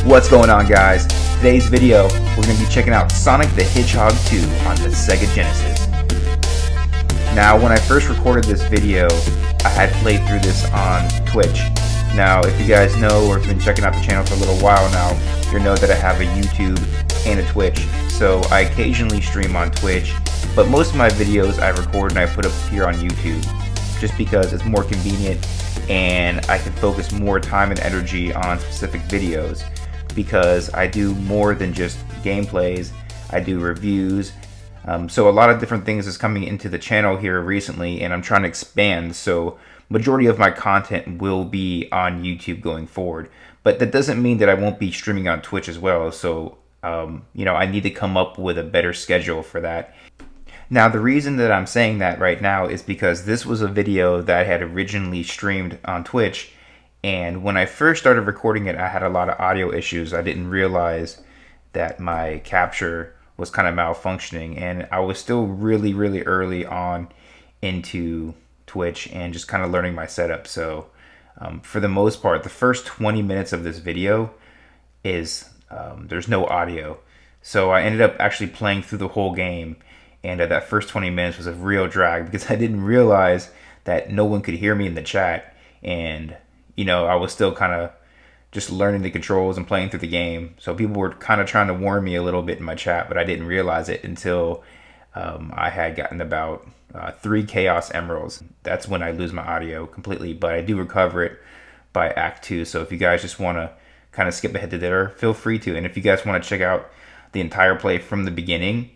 What's going on, guys? Today's video, we're going to be checking out Sonic the Hedgehog 2 on the Sega Genesis. Now, when I first recorded this video, I had played through this on Twitch. Now, if you guys know or have been checking out the channel for a little while now, you'll know that I have a YouTube and a Twitch. So I occasionally stream on Twitch, but most of my videos I record and I put up here on YouTube, just because it's more convenient and I can focus more time and energy on specific videos, because I do more than just gameplays. I do reviews, so a lot of different things is coming into the channel here recently, and I'm trying to expand, so majority of my content will be on YouTube going forward. But that doesn't mean that I won't be streaming on Twitch as well, so you know, I need to come up with a better schedule for that. Now, the reason that I'm saying that right now is because this was a video that I had originally streamed on Twitch, and when I first started recording it, I had a lot of audio issues. I didn't realize that my capture was kind of malfunctioning, and I was still really early on into Twitch and just kind of learning my setup. So for the most part, the first 20 minutes of this video is there's no audio. So I ended up actually playing through the whole game, and that first 20 minutes was a real drag because I didn't realize that no one could hear me in the chat, and you know, I was still kind of just learning the controls and playing through the game. So people were kind of trying to warn me a little bit in my chat, but I didn't realize it until I had gotten about 3 Chaos Emeralds. That's when I lose my audio completely, but I do recover it by Act 2. So if you guys just want to kind of skip ahead to there, feel free to. And if you guys want to check out the entire play from the beginning,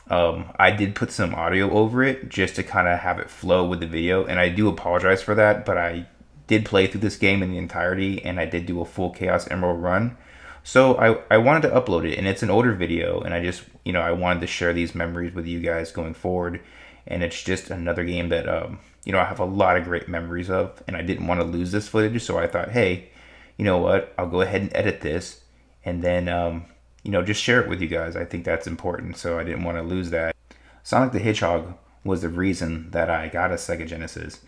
I did put some audio over it just to kind of have it flow with the video, and I do apologize for that, but I did play through this game in the entirety, and I did do a full Chaos Emerald run. So I wanted to upload it, and it's an older video, and I just, you know, I wanted to share these memories with you guys going forward. And it's just another game that, you know, I have a lot of great memories of, and I didn't want to lose this footage. So I thought, hey, you know what, I'll go ahead and edit this, and then, you know, just share it with you guys. I think that's important, so I didn't want to lose that. Sonic the Hedgehog was the reason that I got a Sega Genesis.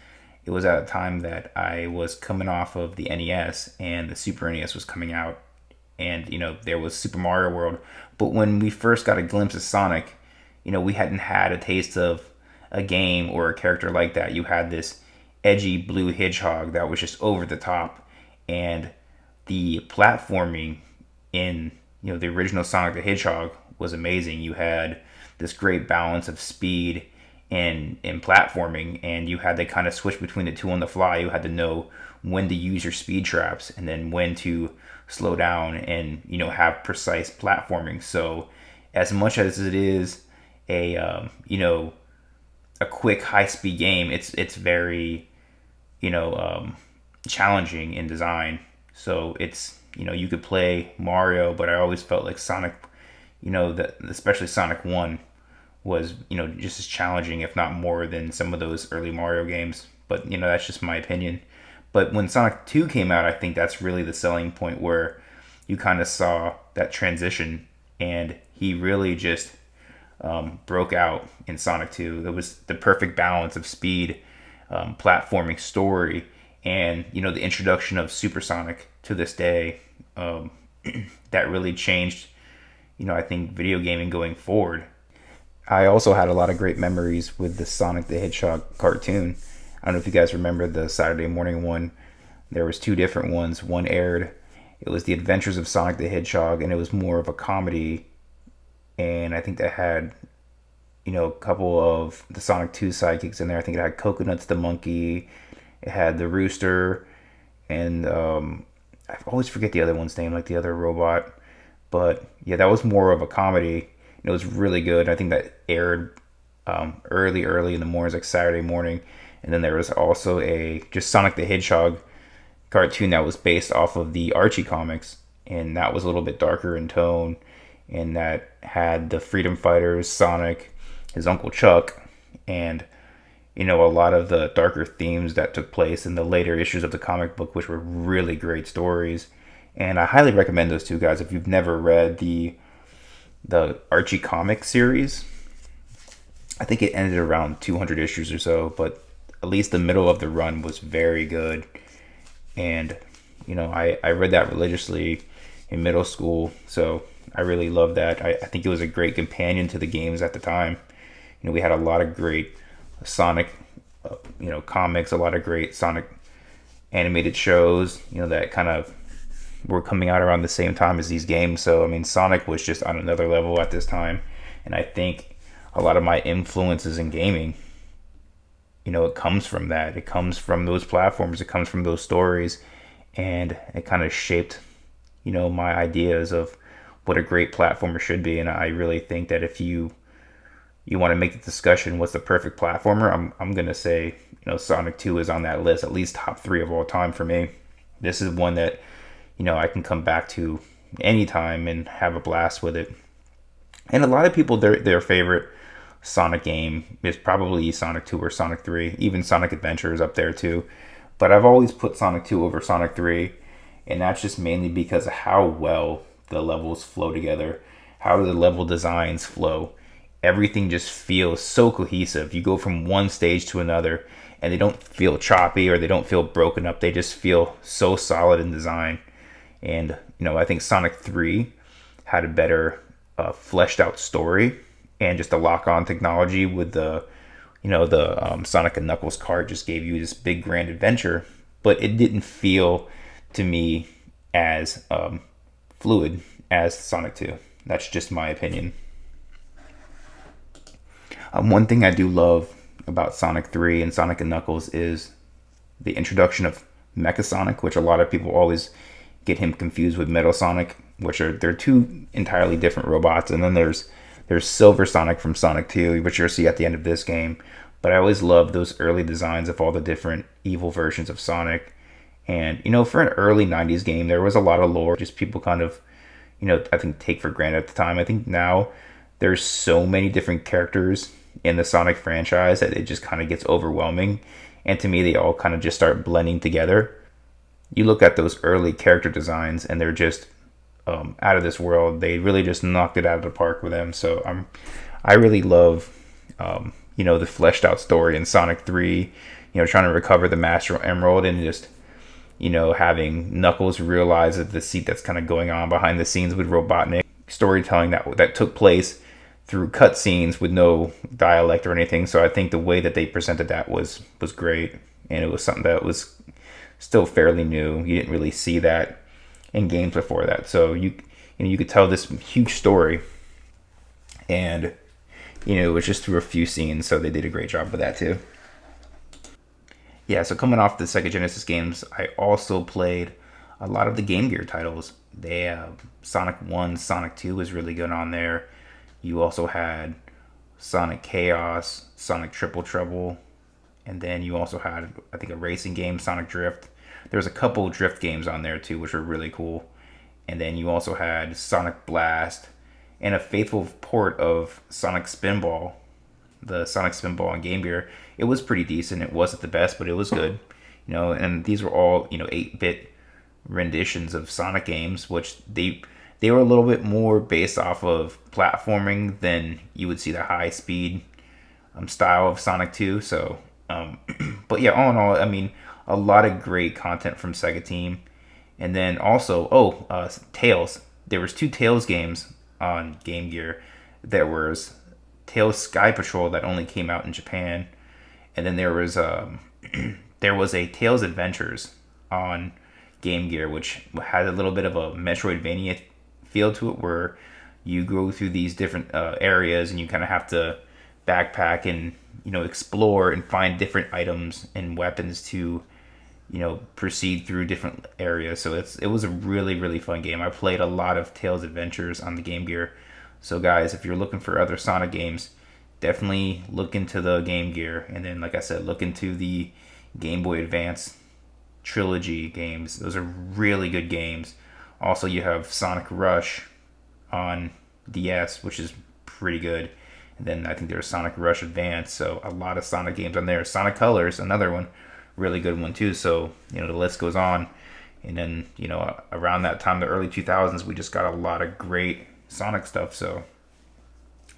It was at a time that I was coming off of the NES, and the Super NES was coming out, and, you know, there was Super Mario World. But when we first got a glimpse of Sonic, you know, we hadn't had a taste of a game or a character like that. You had this edgy blue hedgehog that was just over the top, and the platforming in, you know, the original Sonic the Hedgehog was amazing. You had this great balance of speed and platforming, and you had to kind of switch between the two on the fly. You had to know when to use your speed traps and then when to slow down and, you know, have precise platforming. So as much as it is a you know, a quick high-speed game, it's very, you know, challenging in design. So it's, you know, you could play Mario, but I always felt like Sonic, you know, that especially Sonic 1 was, you know, just as challenging, if not more, than some of those early Mario games. But, you know, that's just my opinion. But when Sonic 2 came out, I think that's really the selling point, where you kind of saw that transition, and he really just broke out in Sonic 2. It was the perfect balance of speed, platforming, story, and, you know, the introduction of Super Sonic to this day. That really changed, you know, I think video gaming going forward. I also had a lot of great memories with the Sonic the Hedgehog cartoon. I don't know if you guys remember the Saturday morning one. There was 2 different ones. One aired. It was The Adventures of Sonic the Hedgehog, and it was more of a comedy. And I think that had, you know, a couple of the Sonic 2 sidekicks in there. I think it had Coconuts the monkey. It had the rooster. And I always forget the other one's name, like the other robot. But yeah, that was more of a comedy. It was really good. I think that aired early in the mornings, like Saturday morning. And then there was also a just Sonic the Hedgehog cartoon that was based off of the Archie comics, and that was a little bit darker in tone, and that had the Freedom Fighters, Sonic, his Uncle Chuck, and, you know, a lot of the darker themes that took place in the later issues of the comic book, which were really great stories. And I highly recommend those 2, guys, if you've never read the Archie comic series. I think it ended around 200 issues or so, but at least the middle of the run was very good. And, you know, I read that religiously, in middle school. So I really love that. I think it was a great companion to the games at the time. We had a lot of great Sonic, comics, a lot of great Sonic animated shows, that kind of were coming out around the same time as these games. So, I mean, Sonic was just on another level at this time. And I think a lot of my influences in gaming, it comes from that. It comes from those platforms. It comes from those stories. And it kind of shaped, my ideas of what a great platformer should be. And I really think that if you want to make the discussion, what's the perfect platformer? I'm gonna say, Sonic 2 is on that list, at least top 3 of all time for me. This is one that, I can come back to anytime and have a blast with it. And a lot of people, their favorite Sonic game is probably Sonic 2 or Sonic 3. Even Sonic Adventure is up there too. But I've always put Sonic 2 over Sonic 3, and that's just mainly because of how well the levels flow together, how the level designs flow. Everything just feels so cohesive. You go from one stage to another, and they don't feel choppy or they don't feel broken up. They just feel so solid in design. And, I think Sonic 3 had a better fleshed out story and just a lock-on technology with the Sonic and Knuckles card just gave you this big grand adventure, but it didn't feel to me as fluid as Sonic 2. That's just my opinion. One thing I do love about Sonic 3 and Sonic and Knuckles is the introduction of Mecha Sonic, which a lot of people always get him confused with Metal Sonic, they're two entirely different robots. And then there's Silver Sonic from Sonic 2, which you'll see at the end of this game. But I always love those early designs of all the different evil versions of Sonic. And, for an early 90s game, there was a lot of lore, just people kind of, I think take for granted at the time. I think now there's so many different characters in the Sonic franchise that it just kind of gets overwhelming. And to me, they all kind of just start blending together. You look at those early character designs and they're just out of this world. They really just knocked it out of the park with them. So I really love, the fleshed out story in Sonic 3, trying to recover the Master Emerald and just, having Knuckles realize that the deceit that's kind of going on behind the scenes with Robotnik. Storytelling that took place through cutscenes with no dialect or anything. So I think the way that they presented that was great. And it was something that was still fairly new. You didn't really see that in games before that. So you could tell this huge story, and it was just through a few scenes. So they did a great job with that too. Yeah. So coming off the Sega Genesis games, I also played a lot of the Game Gear titles. They have Sonic 1, Sonic 2 was really good on there. You also had Sonic Chaos, Sonic Triple Trouble, and then you also had, I think, a racing game, Sonic Drift. There's a couple drift games on there too, which were really cool. And then you also had Sonic Blast and a faithful port of Sonic Spinball, the Sonic Spinball on Game Gear. It was pretty decent. It wasn't the best, but it was good. And these were all, 8-bit renditions of Sonic games, which they were a little bit more based off of platforming than you would see the high speed style of Sonic 2. So, but yeah, all in all, I mean, a lot of great content from Sega Team. And then also, Tails. There was 2 Tails games on Game Gear. There was Tails Sky Patrol that only came out in Japan, and then there was a Tails Adventures on Game Gear, which had a little bit of a Metroidvania feel to it, where you go through these different areas and you kind of have to backpack and explore and find different items and weapons to proceed through different areas. So it was a really, really fun game. I played a lot of Tails Adventures on the Game Gear. So guys, if you're looking for other Sonic games, definitely look into the Game Gear. And then, like I said, look into the Game Boy Advance trilogy games. Those are really good games. Also, you have Sonic Rush on DS, which is pretty good. And then I think there's Sonic Rush Advance. So a lot of Sonic games on there. Sonic Colors, another one, really good one too. So, the list goes on. And then, around that time, the early 2000s, we just got a lot of great Sonic stuff. So,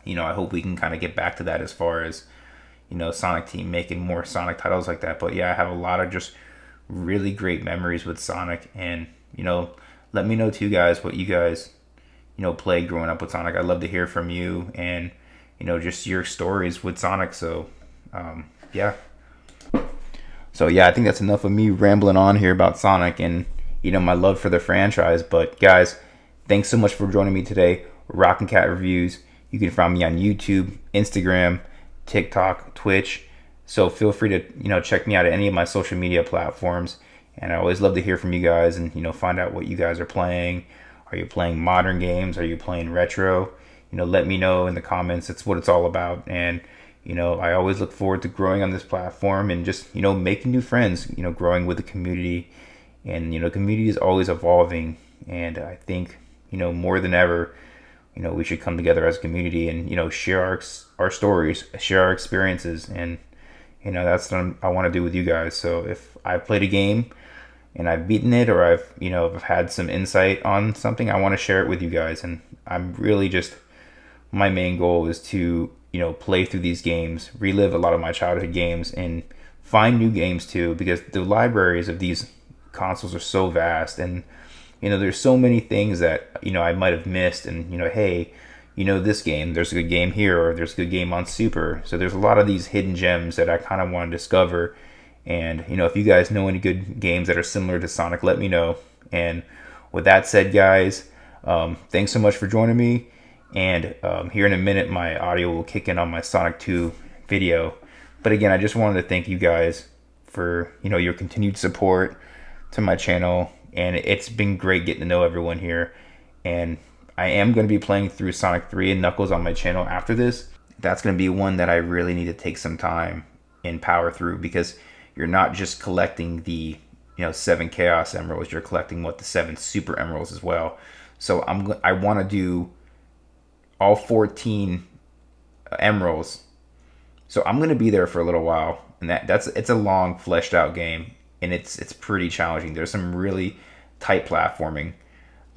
I hope we can kind of get back to that as far as, Sonic Team making more Sonic titles like that. But yeah, I have a lot of just really great memories with Sonic. And, let me know too, guys, what you guys, played growing up with Sonic. I'd love to hear from you and, just your stories with Sonic. So, yeah. So, yeah, I think that's enough of me rambling on here about Sonic and, my love for the franchise. But, guys, thanks so much for joining me today. Rockin' Cat Reviews. You can find me on YouTube, Instagram, TikTok, Twitch. So feel free to, check me out at any of my social media platforms. And I always love to hear from you guys and, find out what you guys are playing. Are you playing modern games? Are you playing retro? Let me know in the comments. It's what it's all about. And, I always look forward to growing on this platform and just, making new friends, growing with the community. And, community is always evolving. And I think, more than ever, we should come together as a community and, share our stories, share our experiences. And, that's what I want to do with you guys. So if I've played a game and I've beaten it, or I've had some insight on something, I want to share it with you guys. And I'm really just, my main goal is to, play through these games, relive a lot of my childhood games, and find new games too, because the libraries of these consoles are so vast. And, there's so many things that, I might have missed. And, hey, this game, there's a good game here, or there's a good game on Super. So there's a lot of these hidden gems that I kind of want to discover. And, if you guys know any good games that are similar to Sonic, let me know. And with that said, guys, thanks so much for joining me. And here in a minute, my audio will kick in on my Sonic 2 video. But again, I just wanted to thank you guys for, your continued support to my channel. And it's been great getting to know everyone here. And I am going to be playing through Sonic 3 and Knuckles on my channel after this. That's going to be one that I really need to take some time and power through, because you're not just collecting the 7 Chaos Emeralds, you're collecting the 7 Super Emeralds as well. So I want to do all 14 Emeralds. So I'm going to be there for a little while, and it's a long fleshed out game, and it's pretty challenging. There's some really tight platforming.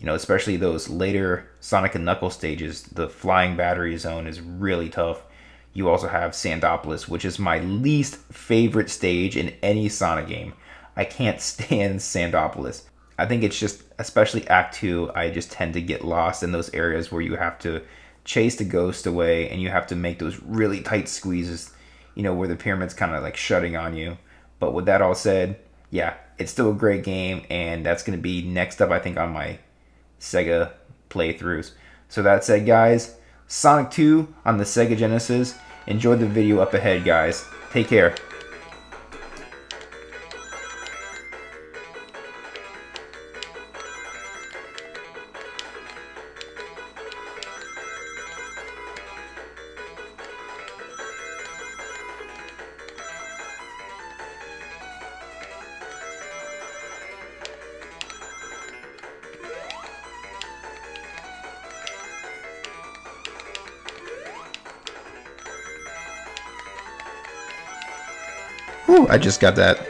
Especially those later Sonic and Knuckles stages. The flying battery zone is really tough. You also have Sandopolis, which is my least favorite stage in any Sonic game. I can't stand Sandopolis. I think it's just, especially Act 2, I just tend to get lost in those areas where you have to chase the ghost away and you have to make those really tight squeezes, where the pyramid's kind of like shutting on you. But with that all said, yeah, it's still a great game, and that's going to be next up, I think, on my Sega playthroughs. So that said, guys, Sonic 2 on the Sega Genesis. Enjoy the video up ahead, guys. Take care. Whew, I just got that.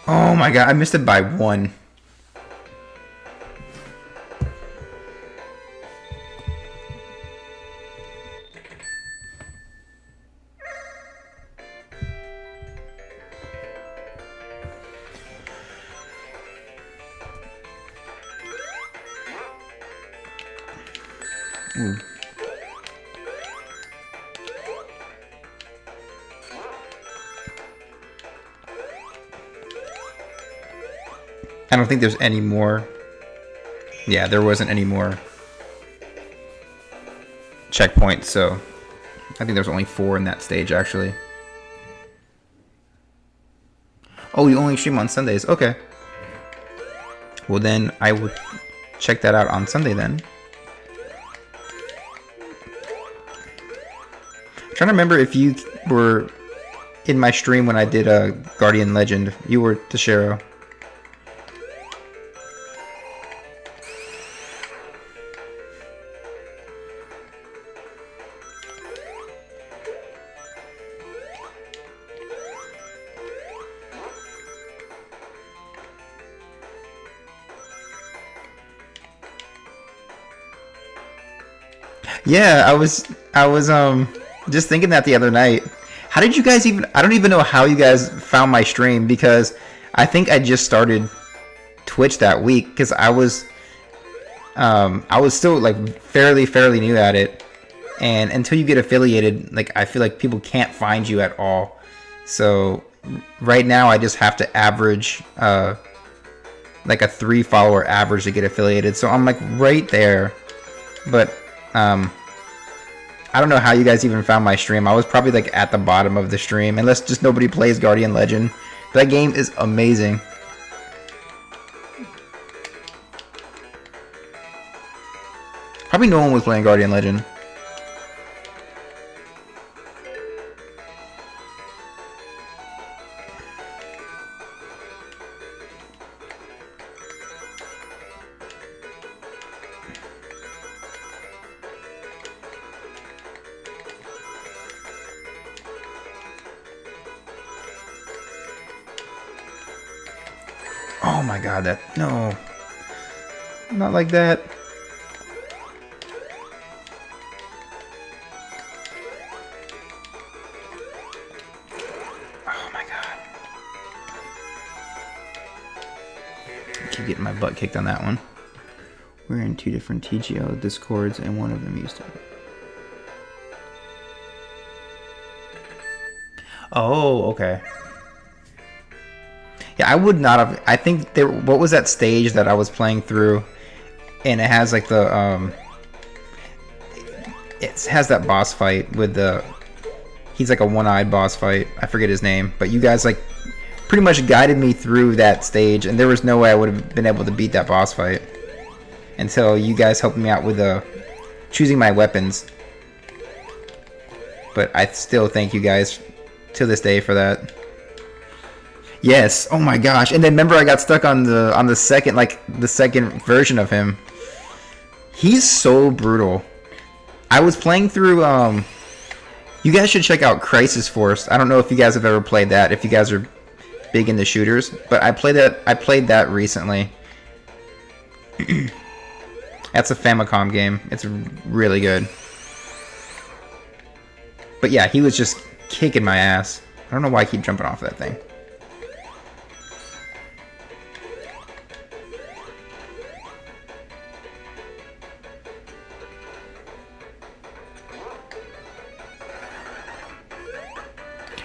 Oh my god, I missed it by 1. Ooh. I don't think there's any more. Yeah, there wasn't any more checkpoints, so I think there's only 4 in that stage, actually. Oh, you only stream on Sundays. Okay. Well, then I will check that out on Sunday then. I'm trying to remember if you were in my stream when I did a Guardian Legend. You were Tashiro. Yeah, I was just thinking that the other night. How did you guys even? I don't even know how you guys found my stream because I think I just started Twitch that week because I was still like fairly new at it, and until you get affiliated, like I feel like people can't find you at all. So right now I just have to average like a 3 follower average to get affiliated. So I'm like right there, but I don't know how you guys even found my stream. I was probably like at the bottom of the stream, unless just nobody plays Guardian Legend. That game is amazing. Probably no one was playing Guardian Legend. Oh my god, that... No. Not like that. Oh my god. I keep getting my butt kicked on that one. We're in 2 different TGO Discords and one of them used to... Oh, okay. Yeah, I would not have... I think there... What was that stage that I was playing through? And it has like the... It has that boss fight with the... He's like a one-eyed boss fight. I forget his name. But you guys like pretty much guided me through that stage. And there was no way I would have been able to beat that boss fight. Until you guys helped me out with choosing my weapons. But I still thank you guys to this day for that. Yes. Oh my gosh. And then remember I got stuck on the second, like the second version of him. He's so brutal. I was playing through you guys should check out Crisis Force. I don't know if you guys have ever played that, if you guys are big into shooters, but I played that recently. That's a Famicom game. It's really good. But yeah, he was just kicking my ass. I don't know why I keep jumping off that thing.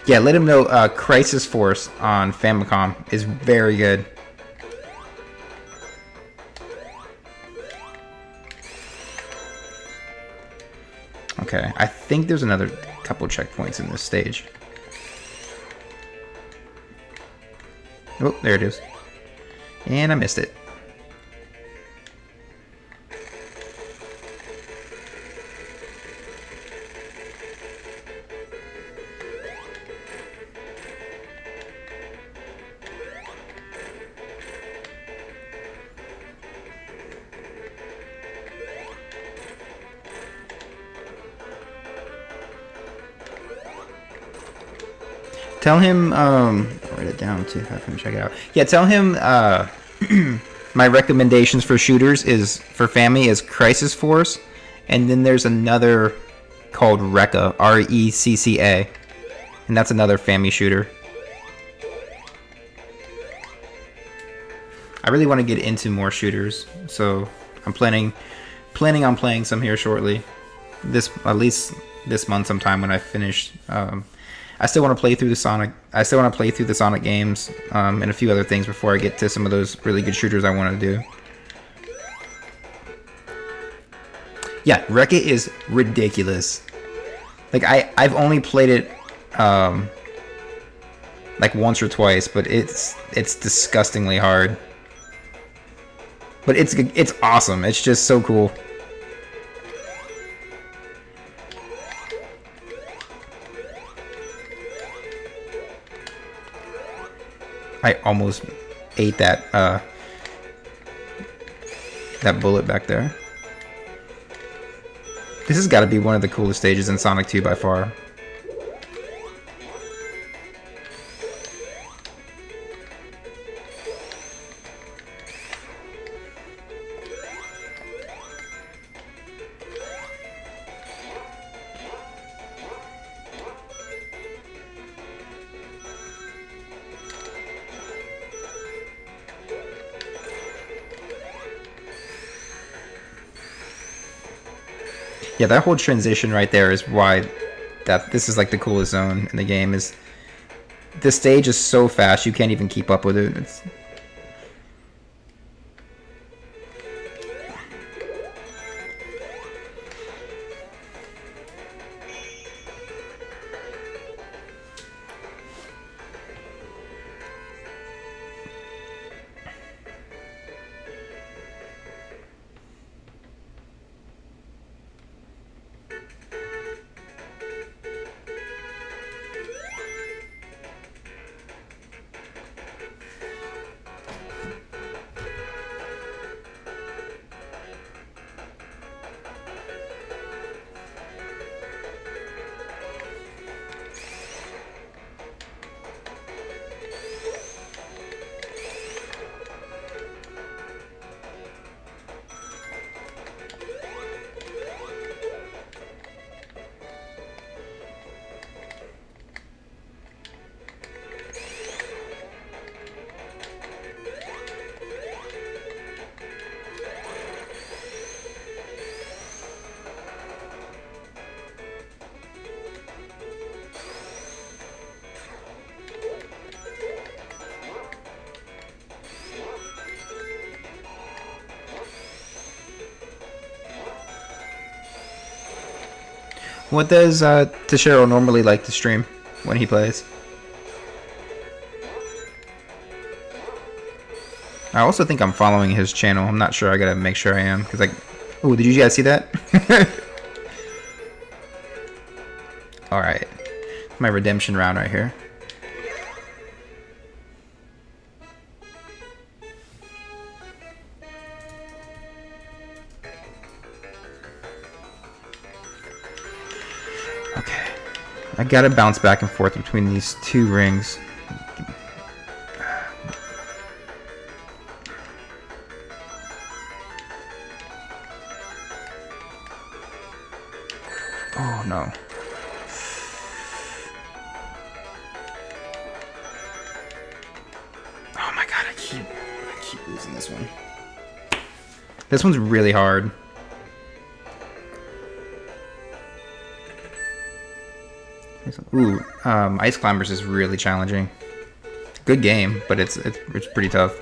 Yeah, let him know Crisis Force on Famicom is very good. Okay, I think there's another couple checkpoints in this stage. Oh, there it is. And I missed it. Tell him, I'll write it down to have him check it out. Yeah, tell him, my recommendations for shooters is, for Family, is Crisis Force, and then there's another called Recca, R-E-C-C-A, and that's another Family shooter. I really want to get into more shooters, so I'm planning on playing some here shortly. At least this month sometime when I finish, I still want to play through the Sonic. I still want to play through the Sonic games and a few other things before I get to some of those really good shooters I want to do. Yeah, Wreck-It is ridiculous. Like I've only played it like once or twice, but it's disgustingly hard. But it's awesome. It's just so cool. I almost ate that that bullet back there. This has got to be one of the coolest stages in Sonic 2 by far. Yeah, that whole transition right there is why that this is like the coolest zone in the game. Is the stage is so fast you can't even keep up with it. It's, what does Tashiro normally like to stream when he plays? I also think I'm following his channel. I'm not sure. I gotta make sure I am because like, oh, did you guys see that? All right, my redemption round right here. Okay, I gotta bounce back and forth between these two rings. Oh no. Oh my god, I keep losing this one. This one's really hard. Ooh, Ice Climbers is really challenging. Good game, but it's pretty tough.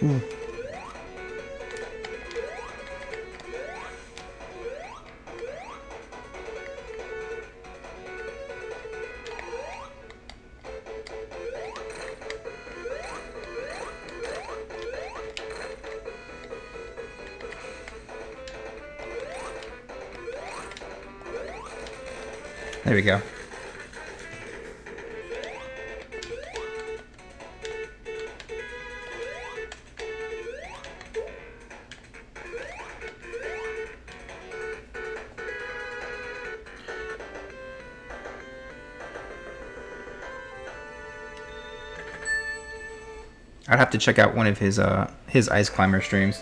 Ooh. There we go. I'd have to check out one of his Ice Climber streams.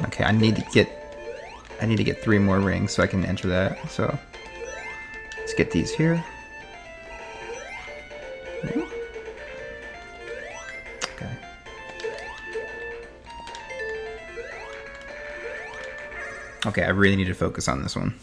Okay, I need to get 3 more rings so I can enter that. So let's get these here. Okay. Okay, I really need to focus on this one.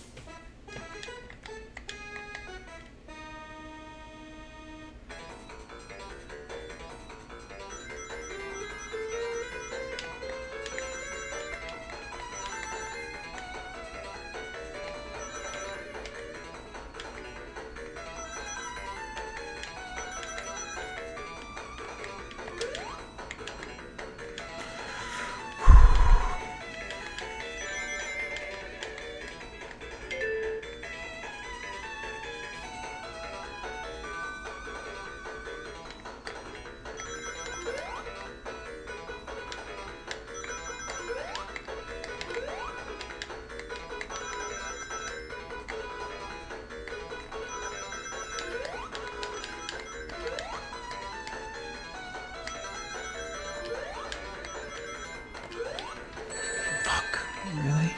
Really?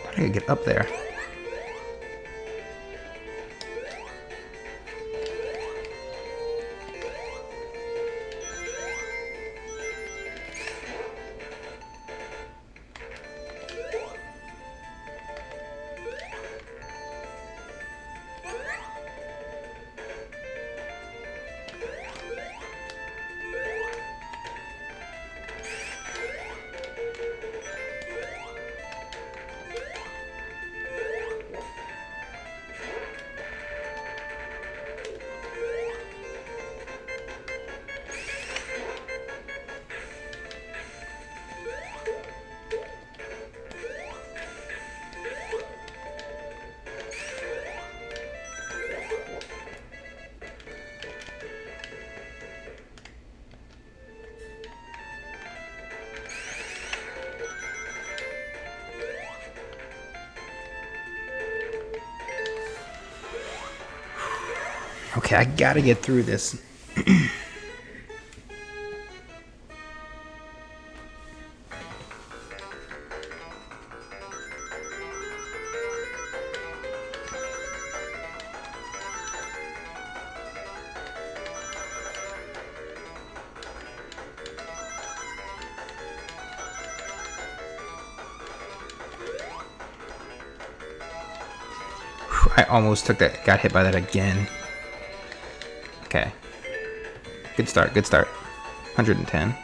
How do I get up there? Okay, I gotta get through this. I almost got hit by that again. Okay. Good start, good start. 110.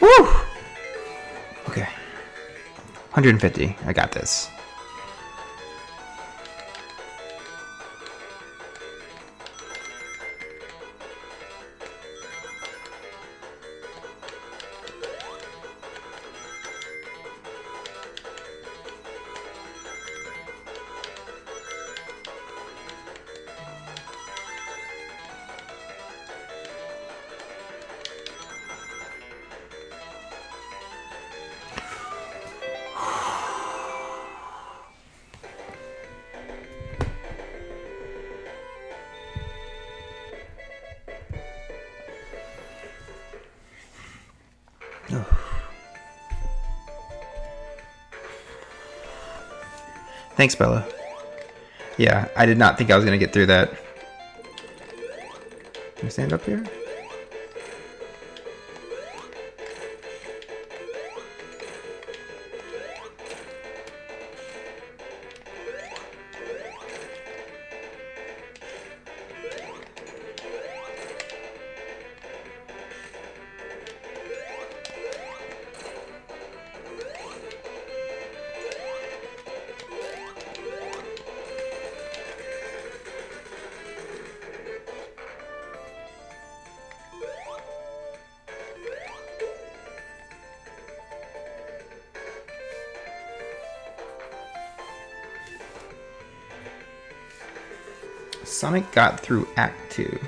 Woo! Okay. 150. I got this. Thanks, Bella. Yeah, I did not think I was going to get through that. Can I stand up here? Sonic got through Act 2.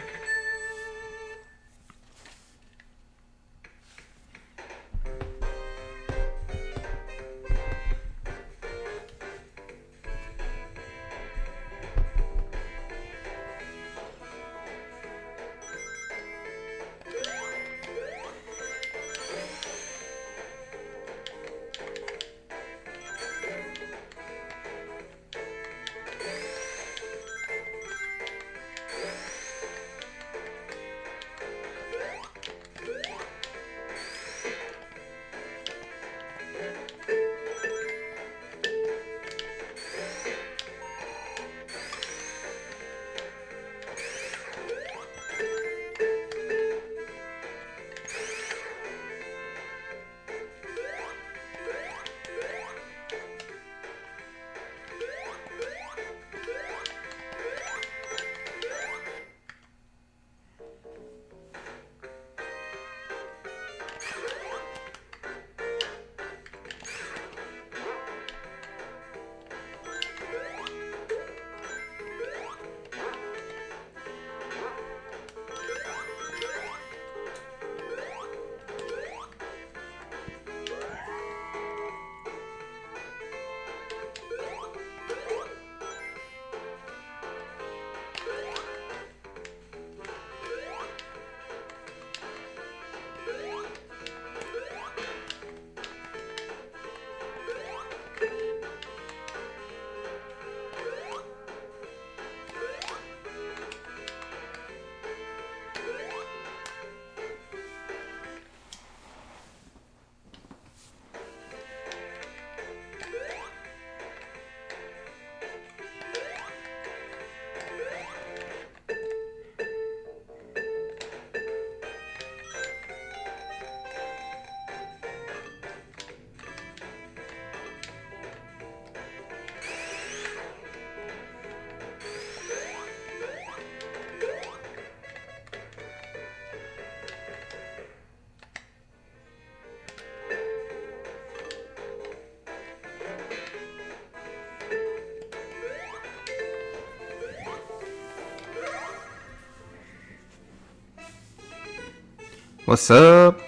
What's up?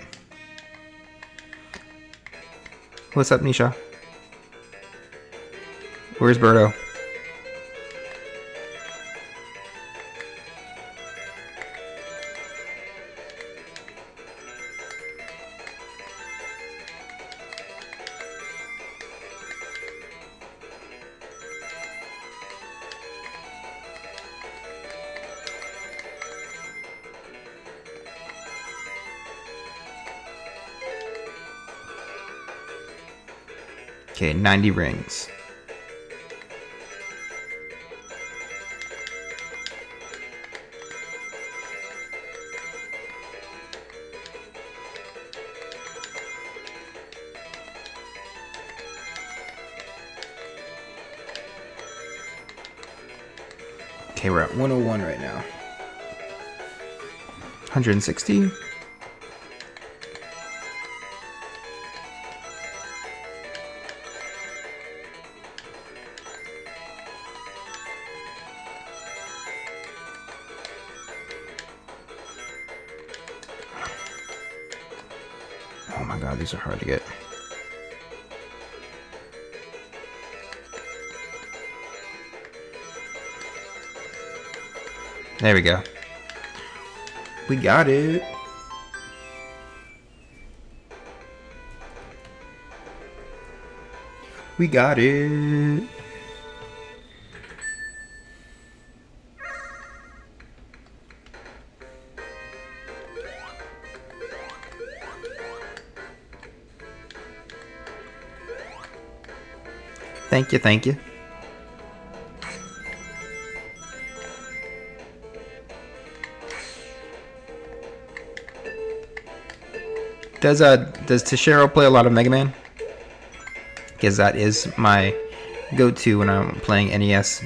What's up, Nisha? Where's Birdo? Okay, 90 rings. Okay, we're at 101 right now. 160. Oh my god, these are hard to get. There we go. We got it. We got it. Thank you, thank you. Does Tashiro play a lot of Mega Man? Because that is my go-to when I'm playing NES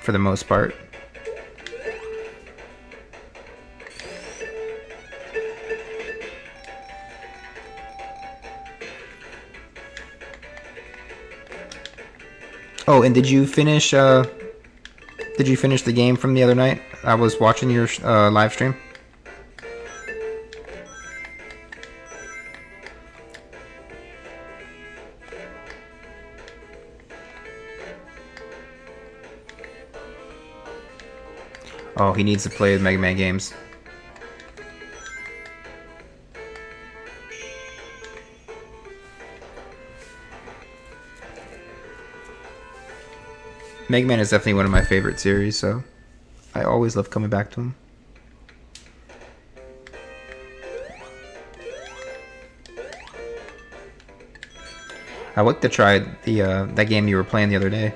for the most part. Oh, and did you finish the game from the other night? I was watching your live stream. Oh, he needs to play the Mega Man games. Mega Man is definitely one of my favorite series, so I always love coming back to him. I would like to try the that game you were playing the other day.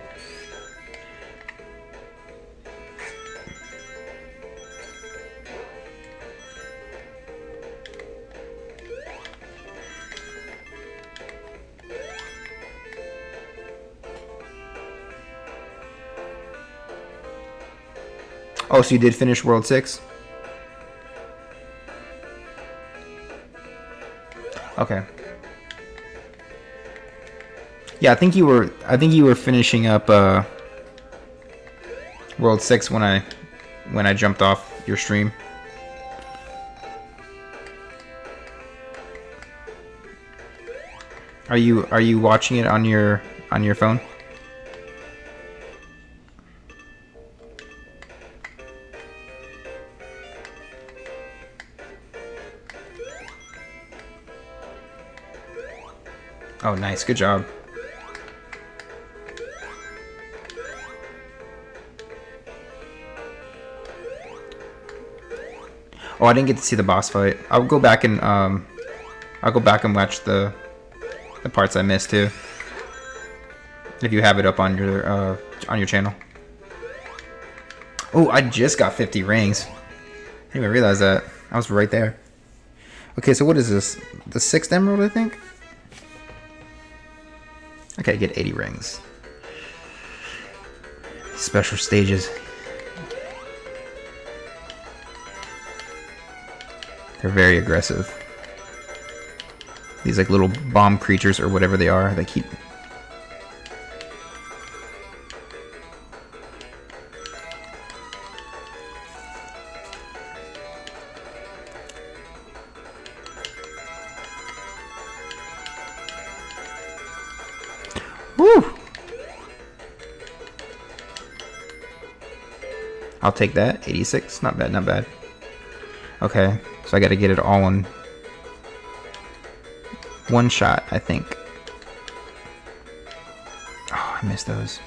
Oh, so you did finish World 6? Okay. Yeah, I think you were finishing up World 6 when I jumped off your stream. Are you watching it on your phone? Oh, nice. Good job. Oh, I didn't get to see the boss fight. I'll go back and watch the parts I missed too. If you have it up on your channel. Oh, I just got 50 rings. I didn't even realize that. I was right there. Okay, so what is this? The 6th emerald, I think? Okay, get 80 rings. Special stages. They're very aggressive. These like little bomb creatures or whatever they are, they keep... Woo! I'll take that. 86. Not bad, not bad. Okay, so I gotta get it all in one shot, I think. Oh, I missed those.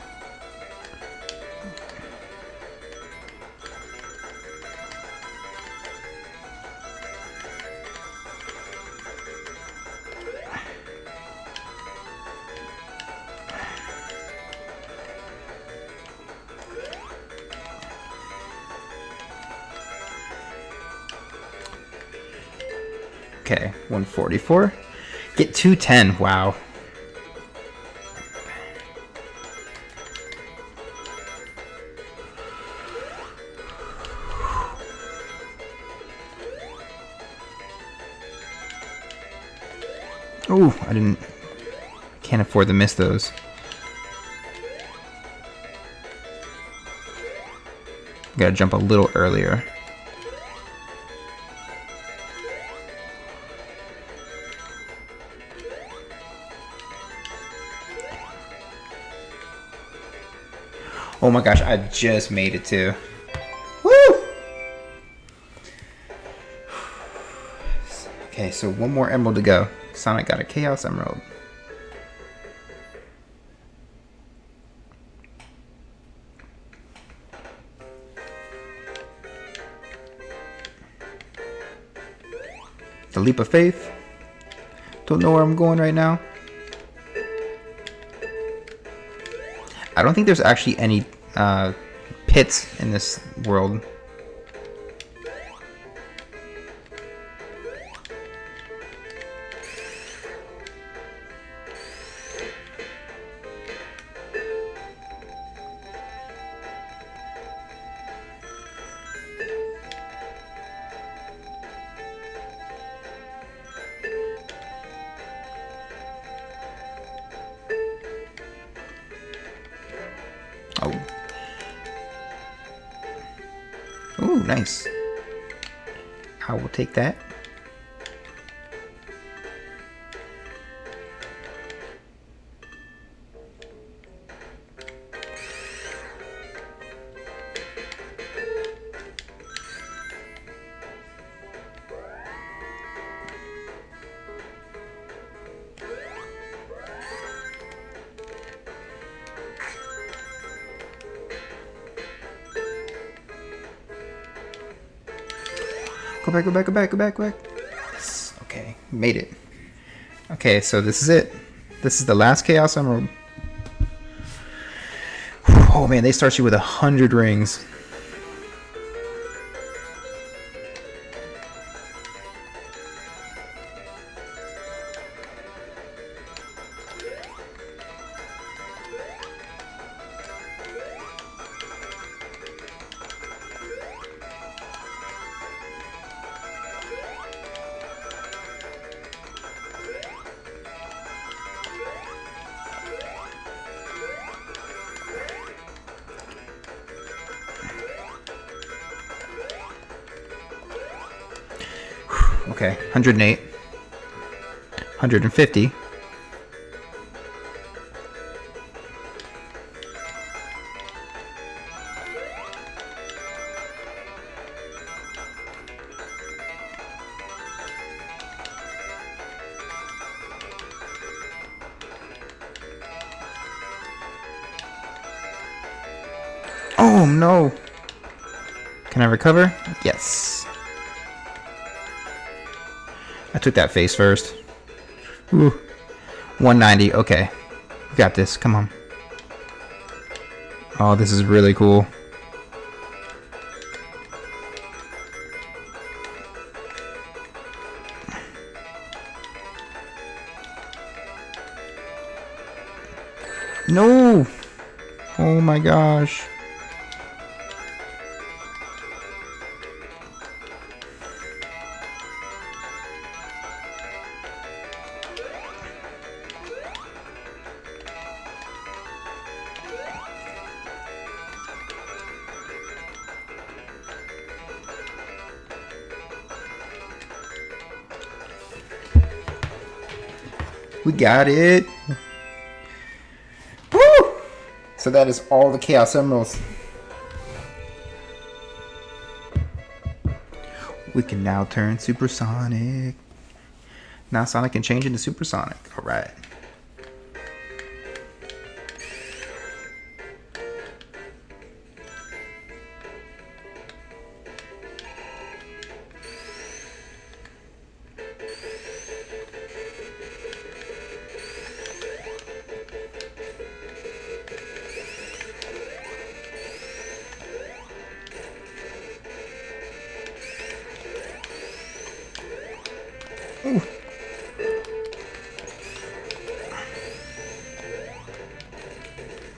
Okay, 144. Get 210. Wow. Ooh, can't afford to miss those. Gotta jump a little earlier. Oh my gosh, I just made it too. Woo! Okay, so one more emerald to go. Sonic got a Chaos Emerald. The Leap of Faith. Don't know where I'm going right now. I don't think there's actually any pits in this world. Oh. Ooh, nice. I will take that. Go back. Yes, okay, made it. Okay, so this is it. This is the last Chaos Emerald. Oh man, they start you with 100 rings. Okay, 108, 150. Oh no! Can I recover? Yes. I took that face first. Ooh. 190. Okay. Got this. Come on. Oh, this is really cool. No! Oh my gosh. We got it. Woo! So that is all the Chaos Emeralds. We can now turn supersonic. Now Sonic can change into supersonic. All right.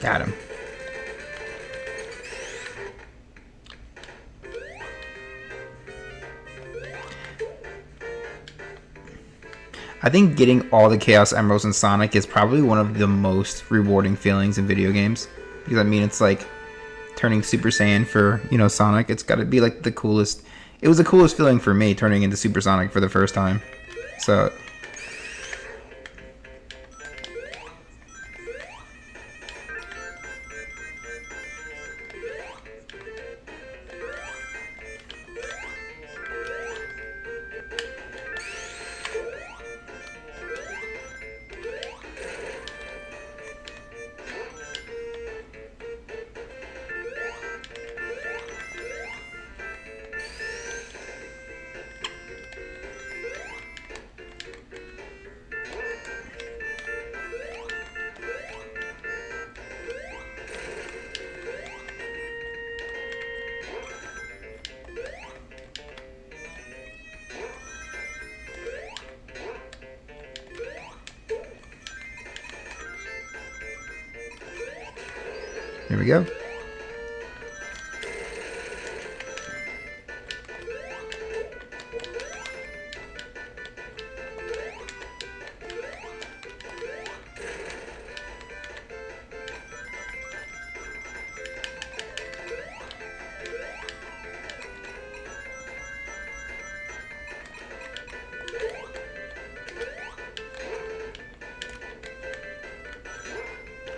Got him. I think getting all the Chaos Emeralds in Sonic is probably one of the most rewarding feelings in video games. Because, I mean, it's like turning Super Saiyan for, you know, Sonic. It's got to be like the coolest. It was the coolest feeling for me turning into Super Sonic for the first time. So... Here we go.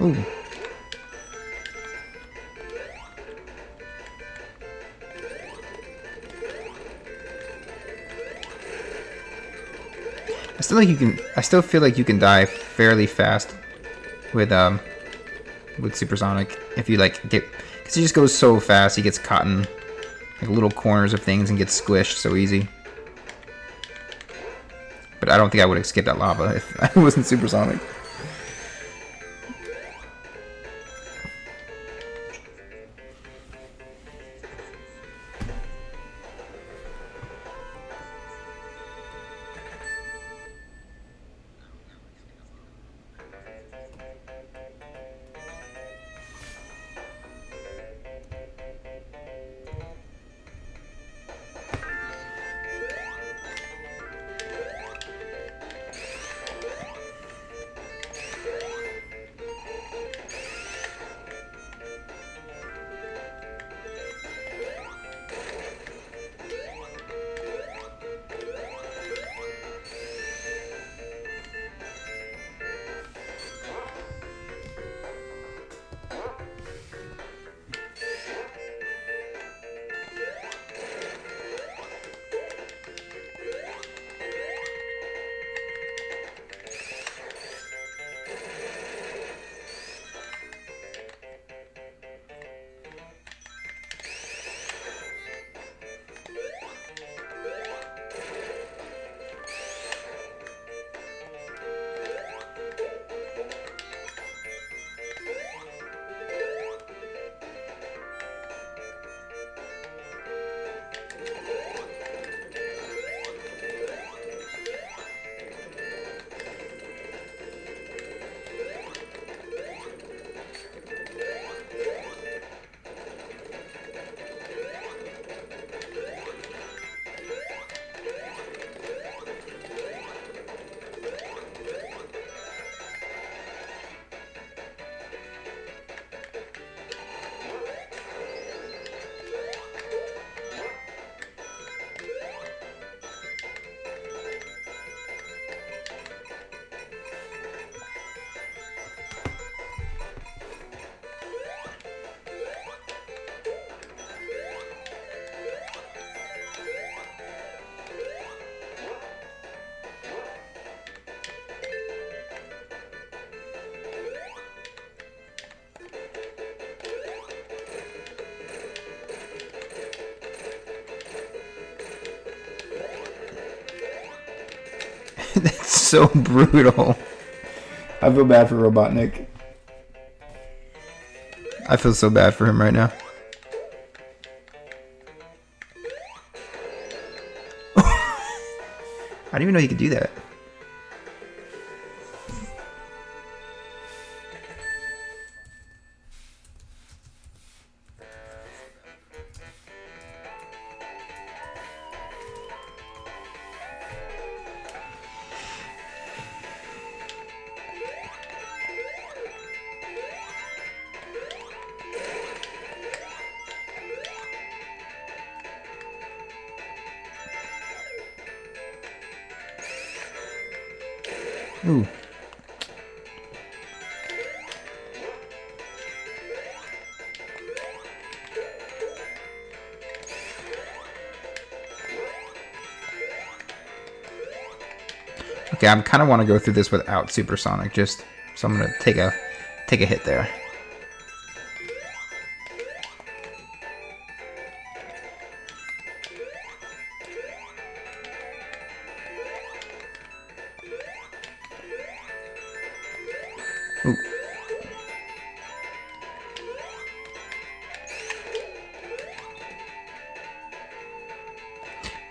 Ooh. I still feel like you can die fairly fast with Supersonic if you like get, because he just goes so fast. He gets caught in like little corners of things and gets squished so easy. But I don't think I would have skipped that lava if I wasn't Supersonic. That's so brutal. I feel bad for Robotnik. I feel so bad for him right now. I didn't even know he could do that. Ooh. Okay, I kind of want to go through this without supersonic, just so I'm gonna take a hit there. Ooh.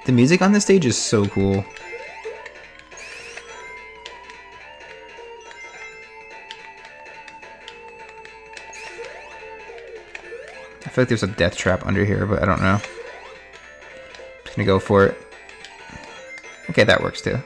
The music on this stage is so cool. I feel like there's a death trap under here, but I don't know. Just gonna go for it. Okay, that works too.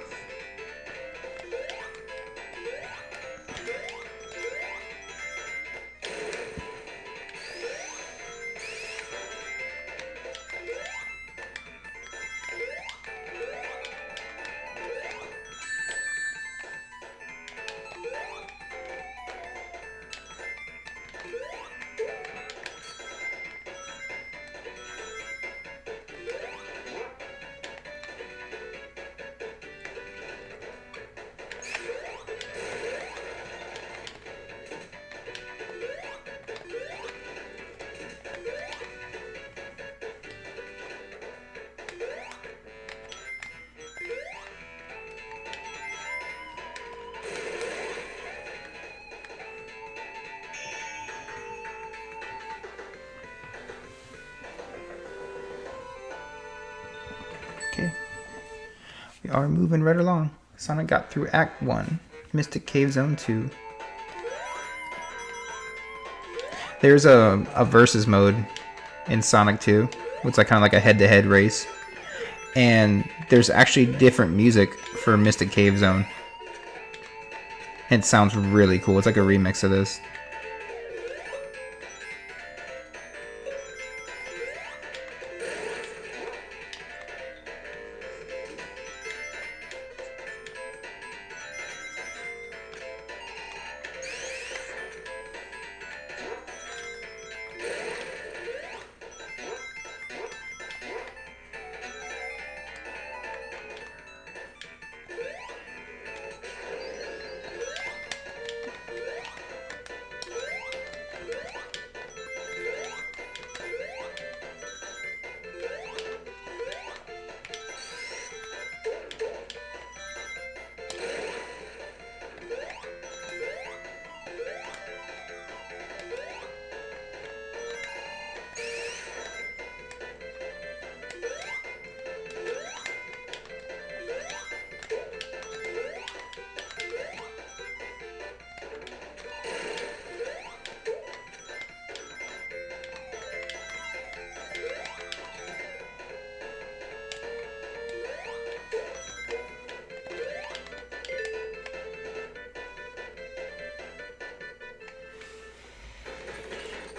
Okay. We are moving right along. Sonic got through Act 1. Mystic Cave Zone 2. There's a versus mode in Sonic 2. It's like kind of like a head-to-head race. And there's actually different music for Mystic Cave Zone. And it sounds really cool. It's like a remix of this.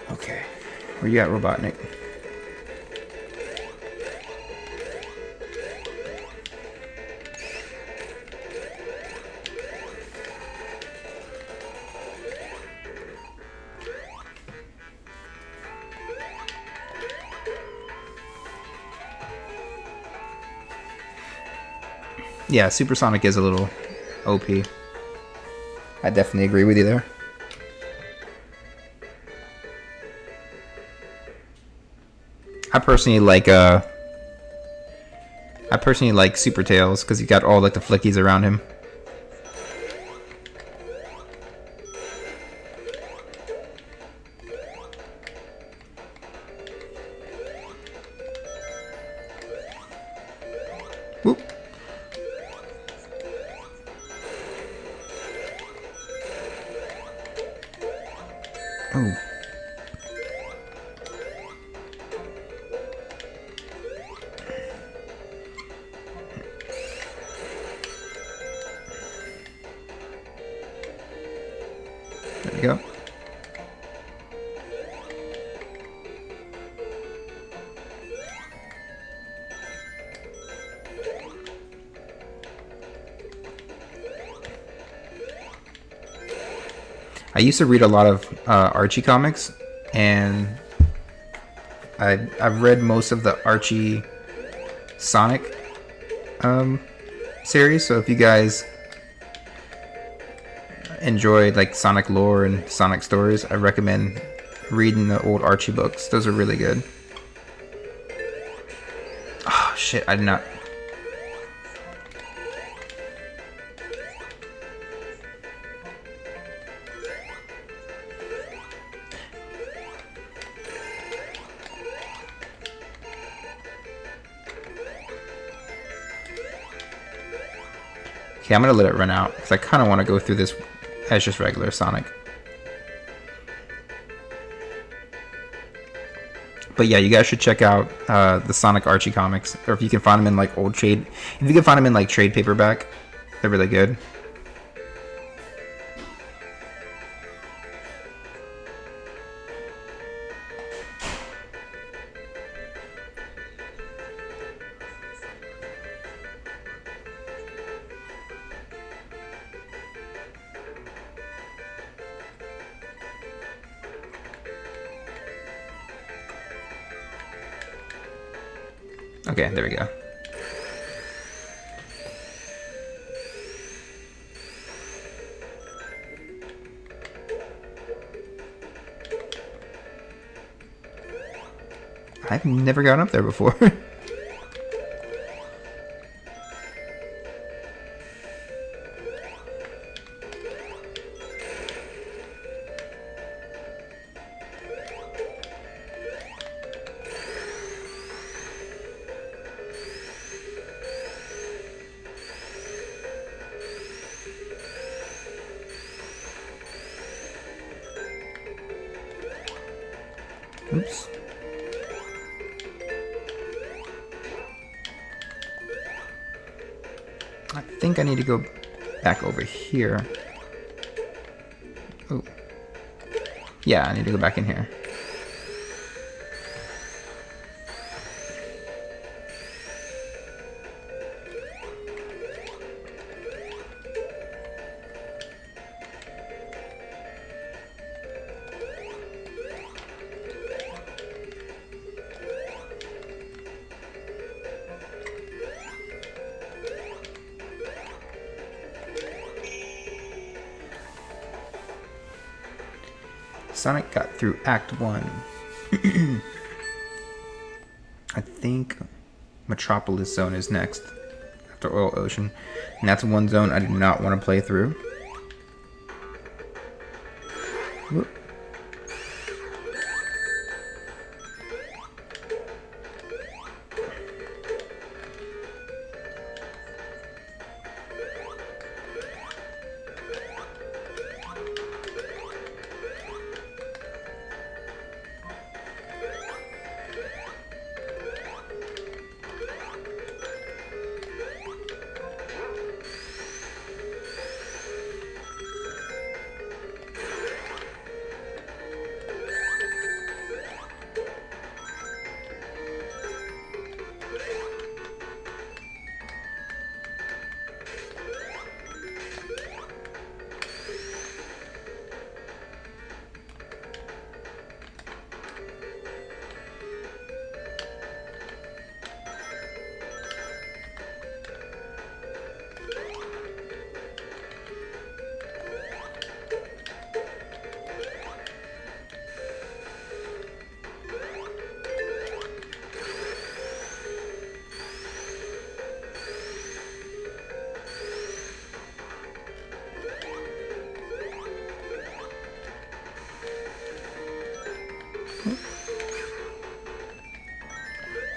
Okay. Where you at, Robotnik? Yeah, Supersonic is a little OP. I definitely agree with you there. I personally like Super Tails because he got all like the flickies around him. Whoop. Oh. There we go. I used to read a lot of Archie comics, and I've read most of the Archie Sonic series. So if you guys enjoyed like Sonic lore and Sonic stories, I recommend reading the old Archie books. Those are really good. Oh shit, I did not. Okay, I'm gonna let it run out because I kind of want to go through this as just regular Sonic. But yeah, you guys should check out the Sonic Archie comics, or if you can find them in like old trade, if you can find them in like trade paperback, they're really good. Okay, there we go. I've never gone up there before. Oops. I think I need to go back over here. Oh. Yeah, I need to go back in here. Sonic got through Act 1. I think Metropolis Zone is next, after Oil Ocean. And that's one zone I do not want to play through. Whoop.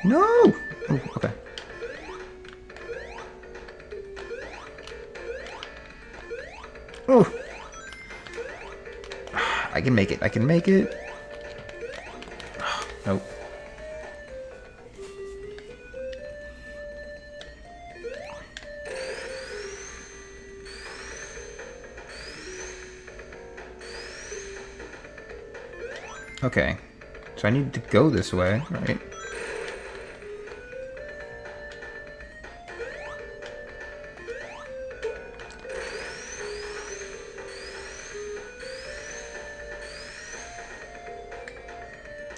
No! Oh, okay. Oh! I can make it. I can make it. Nope. Okay. So I need to go this way, right?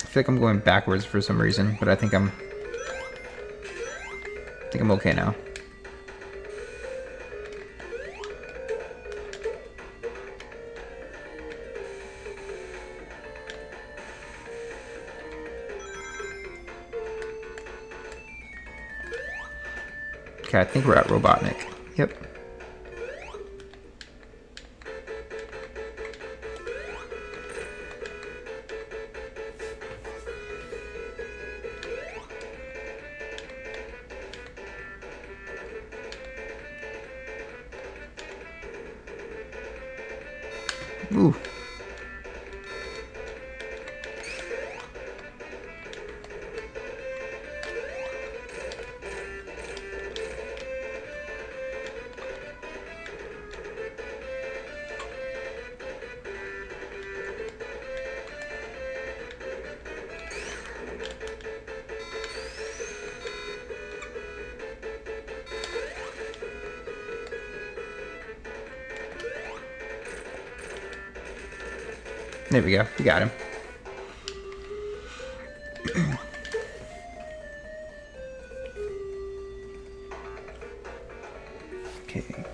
I feel like I'm going backwards for some reason, but I think I'm okay now. Okay, I think we're at Robotnik. Yep. Ooh. There we go. We got him. Okay.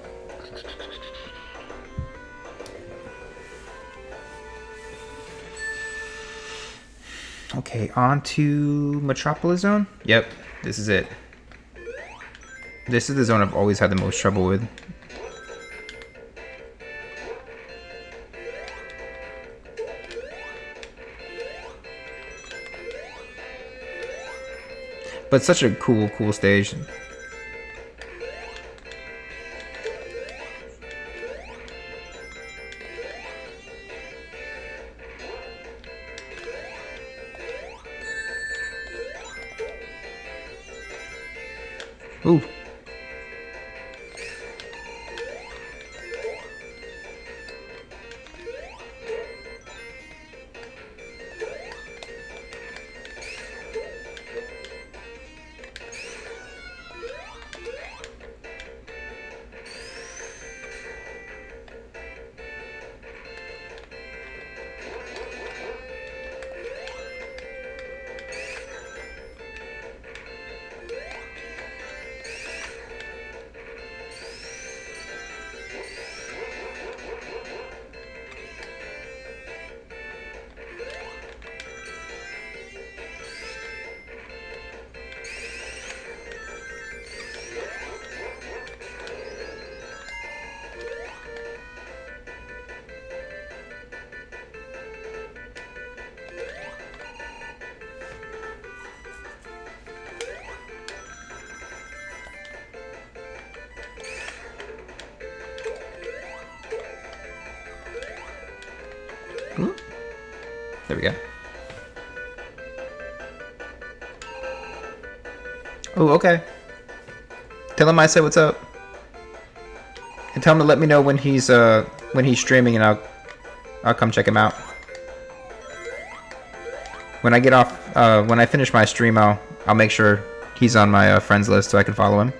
Okay, on to Metropolis Zone. Yep, this is it. This is the zone I've always had the most trouble with. But such a cool stage. Ooh. Ooh. There we go. Oh, okay. Tell him I said what's up. And tell him to let me know when he's streaming, and I'll come check him out. When I get off, when I finish my stream, I'll make sure he's on my friends list so I can follow him.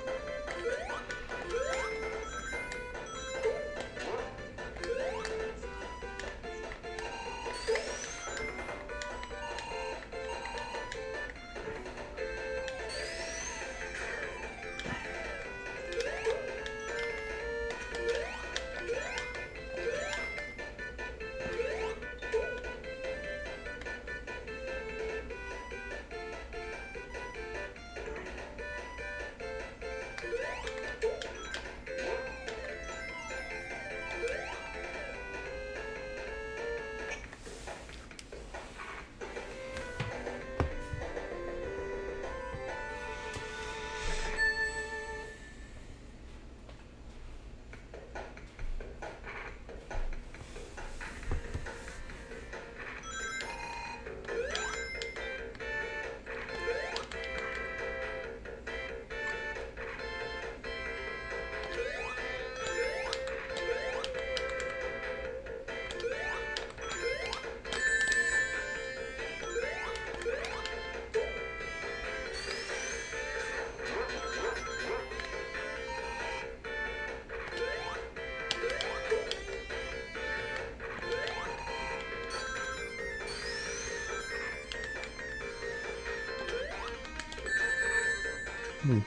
Ooh.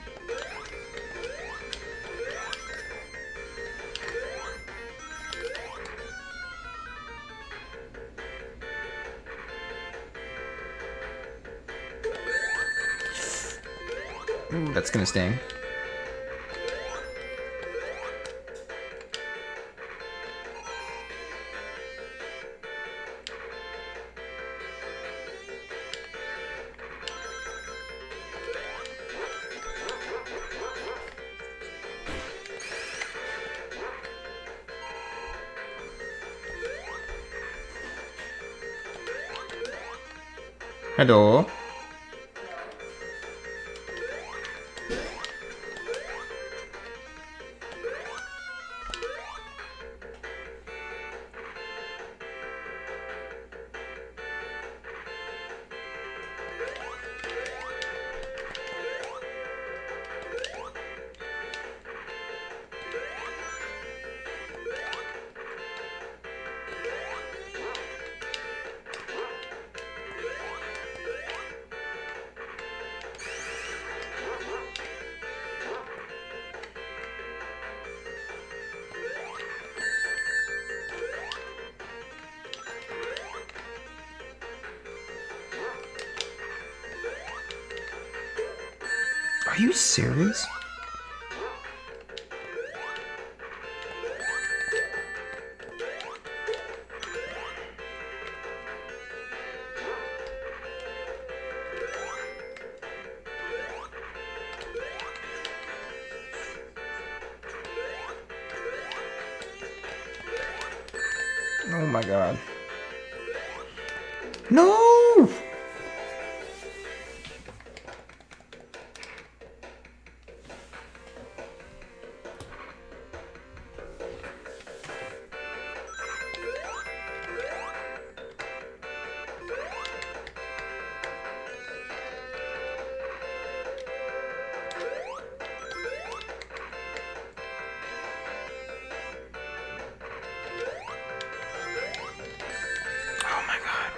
Ooh, that's gonna sting. Hello. Are you serious? Oh my god. No! Oh my god.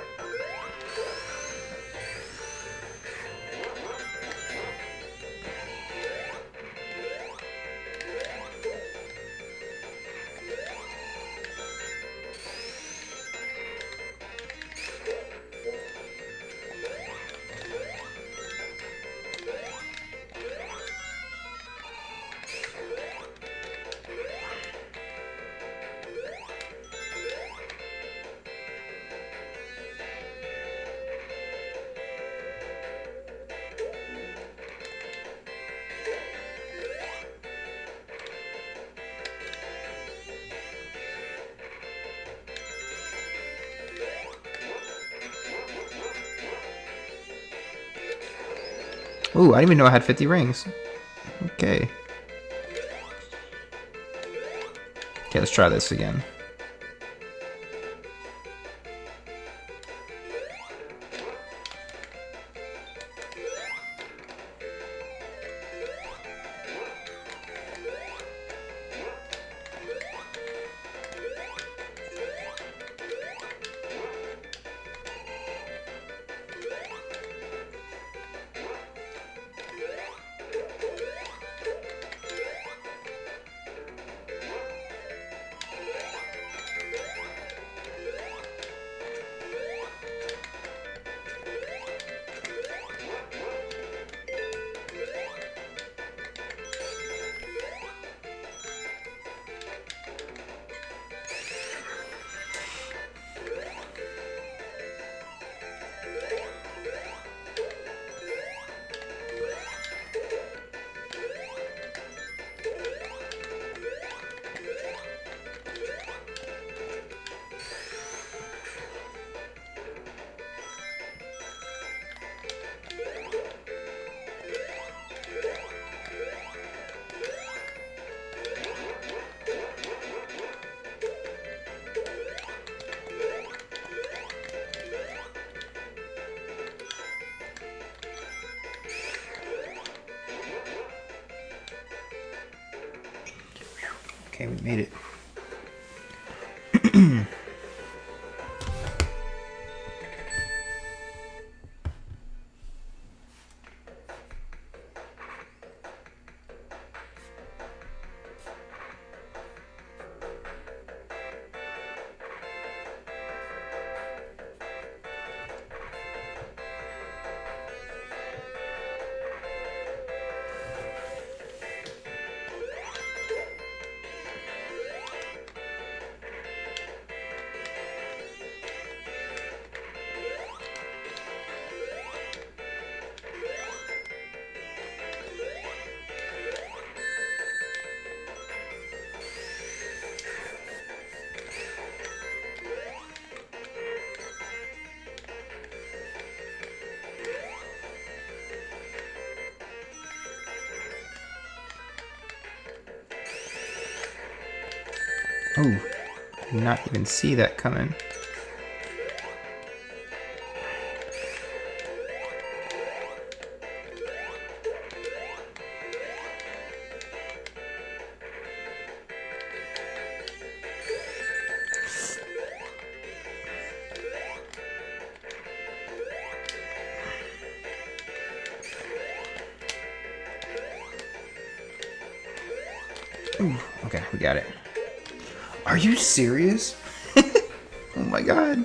Ooh, I didn't even know I had 50 rings. Okay. Okay, let's try this again. Okay, we made it. Oh, did not even see that coming. Ooh, okay, we got it. Are you serious? Oh my god.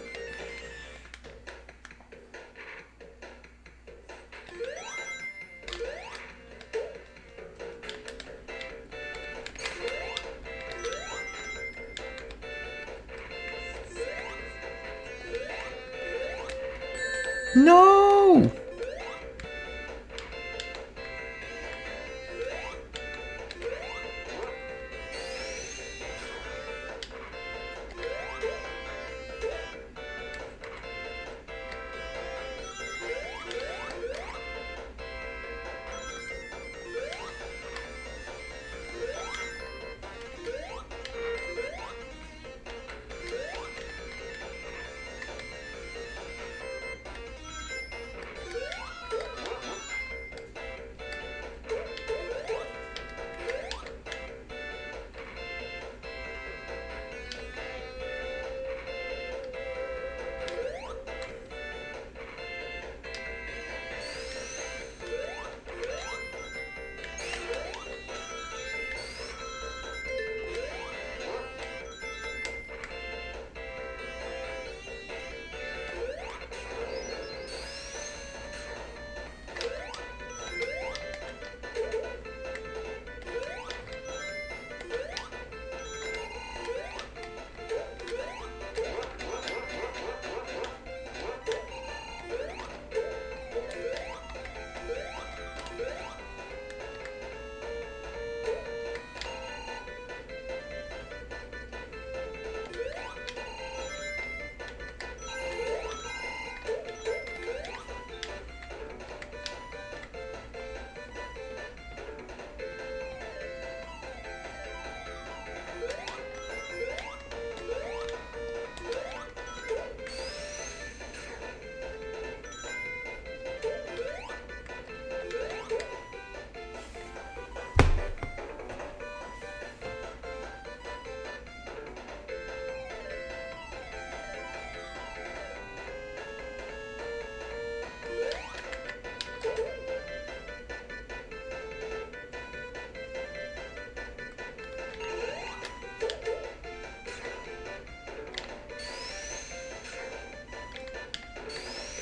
No!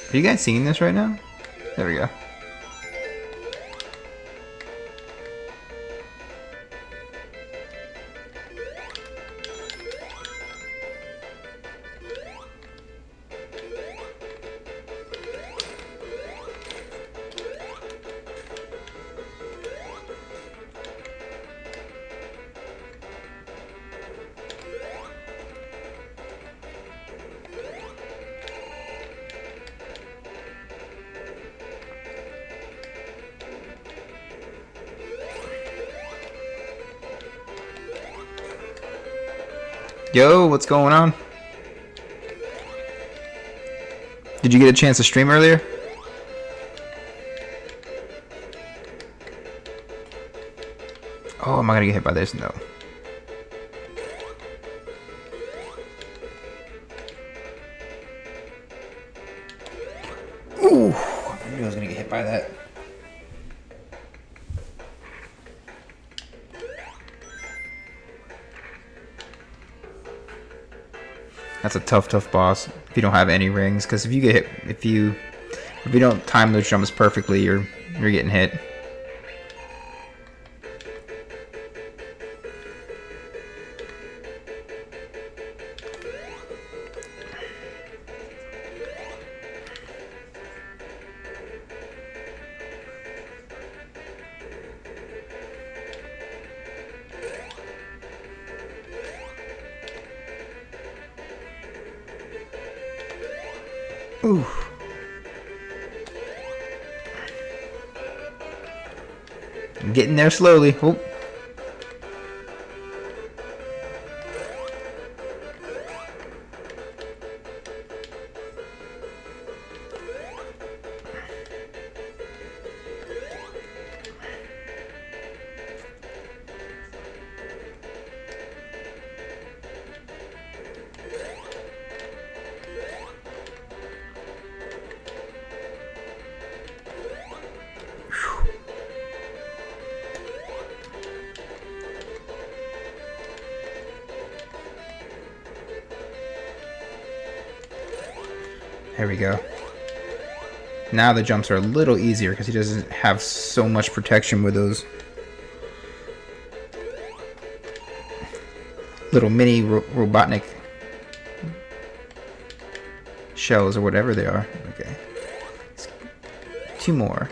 Are you guys seeing this right now? There we go. Yo, what's going on? Did you get a chance to stream earlier? Oh, am I gonna get hit by this? No. Ooh, I knew I was gonna get hit by that. That's a tough boss if you don't have any rings. Because if you get hit, if you don't time those jumps perfectly, you're getting hit. Ooh. I'm getting there slowly. Oh. There we go. Now the jumps are a little easier because he doesn't have so much protection with those little mini Robotnik shells or whatever they are. Okay. 2 more.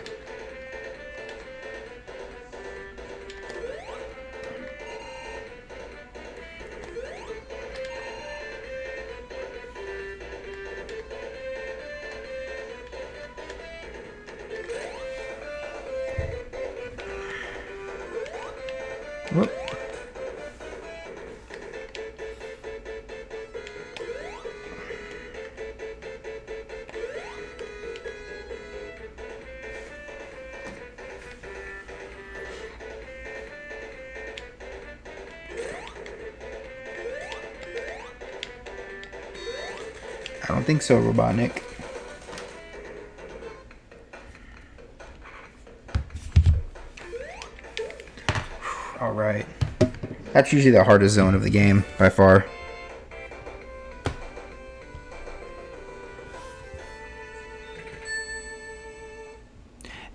Whoop. I don't think so, Robotnik. Alright. That's usually the hardest zone of the game, by far.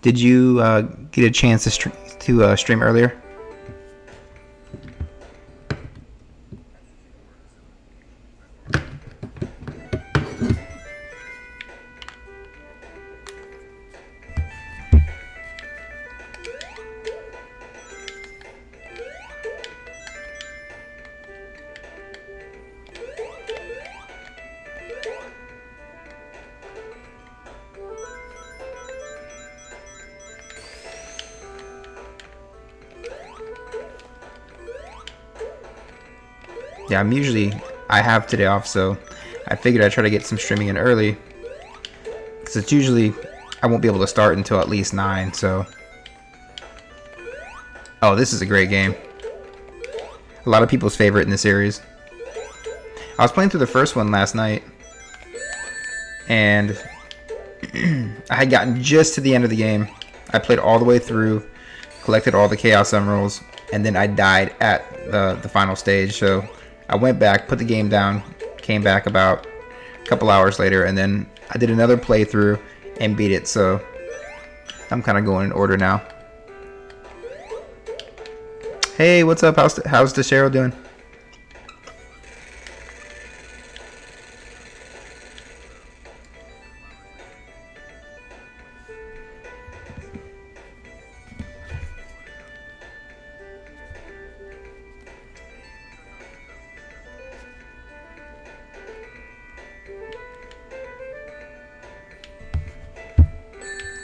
Did you get a chance to stream earlier? Yeah, I have today off, so I figured I'd try to get some streaming in early. Because it's usually, I won't be able to start until at least 9, so. Oh, this is a great game. A lot of people's favorite in the series. I was playing through the first one last night. And I had gotten just to the end of the game. I played all the way through, collected all the Chaos Emeralds, and then I died at the final stage, so I went back, put the game down, came back about a couple hours later, and then I did another playthrough and beat it, so I'm kind of going in order now. Hey, what's up? How's DeShero doing?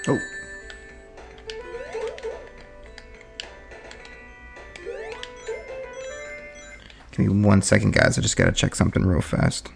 Oh. Give me 1 second, guys. I just gotta check something real fast.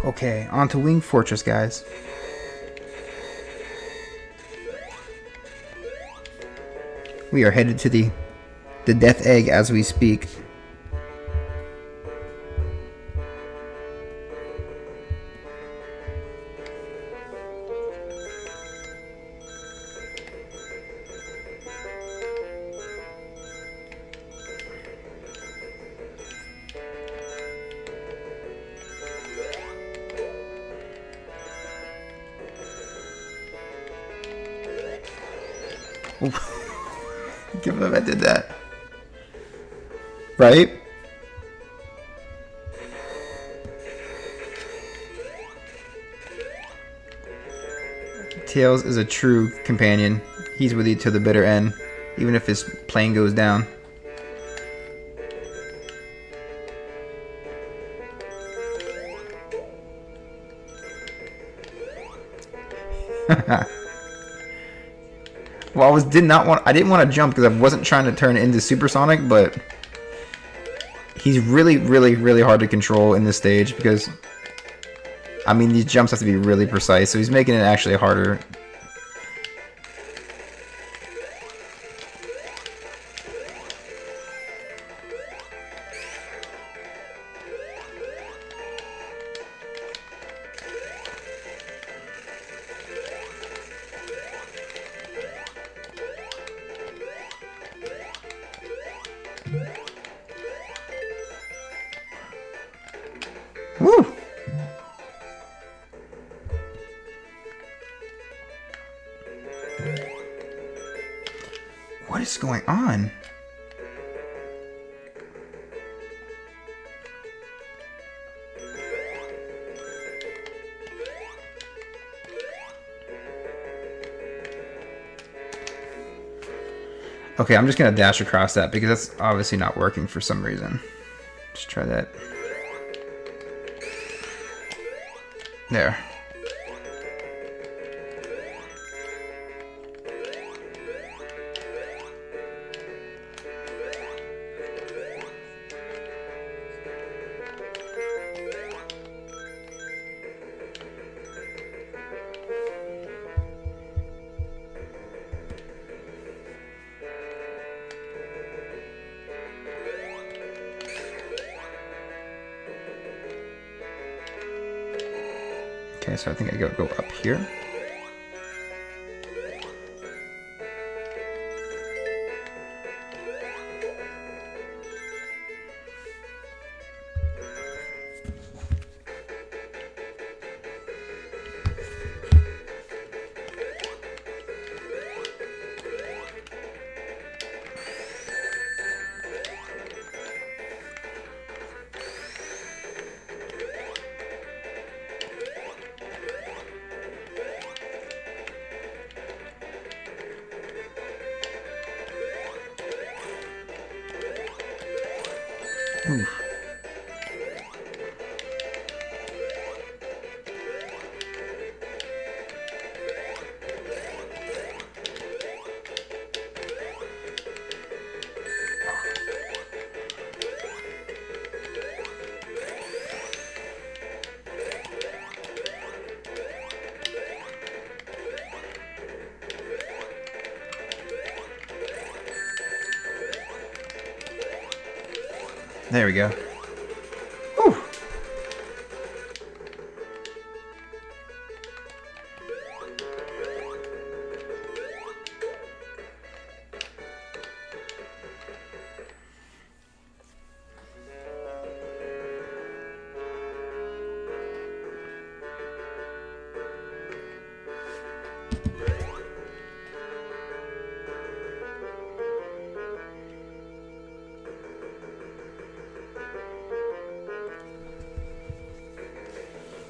Okay, on to Wing Fortress, guys. We are headed to the Death Egg as we speak. Can't believe I did that. Right? Tails is a true companion. He's with you to the bitter end, even if his plane goes down. Well, I didn't want to jump because I wasn't trying to turn it into Supersonic, but he's really, really, really hard to control in this stage because, I mean, these jumps have to be really precise, so he's making it actually harder. Woo! What is going on? Okay, I'm just gonna dash across that because that's obviously not working for some reason. Let's try that. There. Okay, so I think I go up here. Oof. There we go. Whew.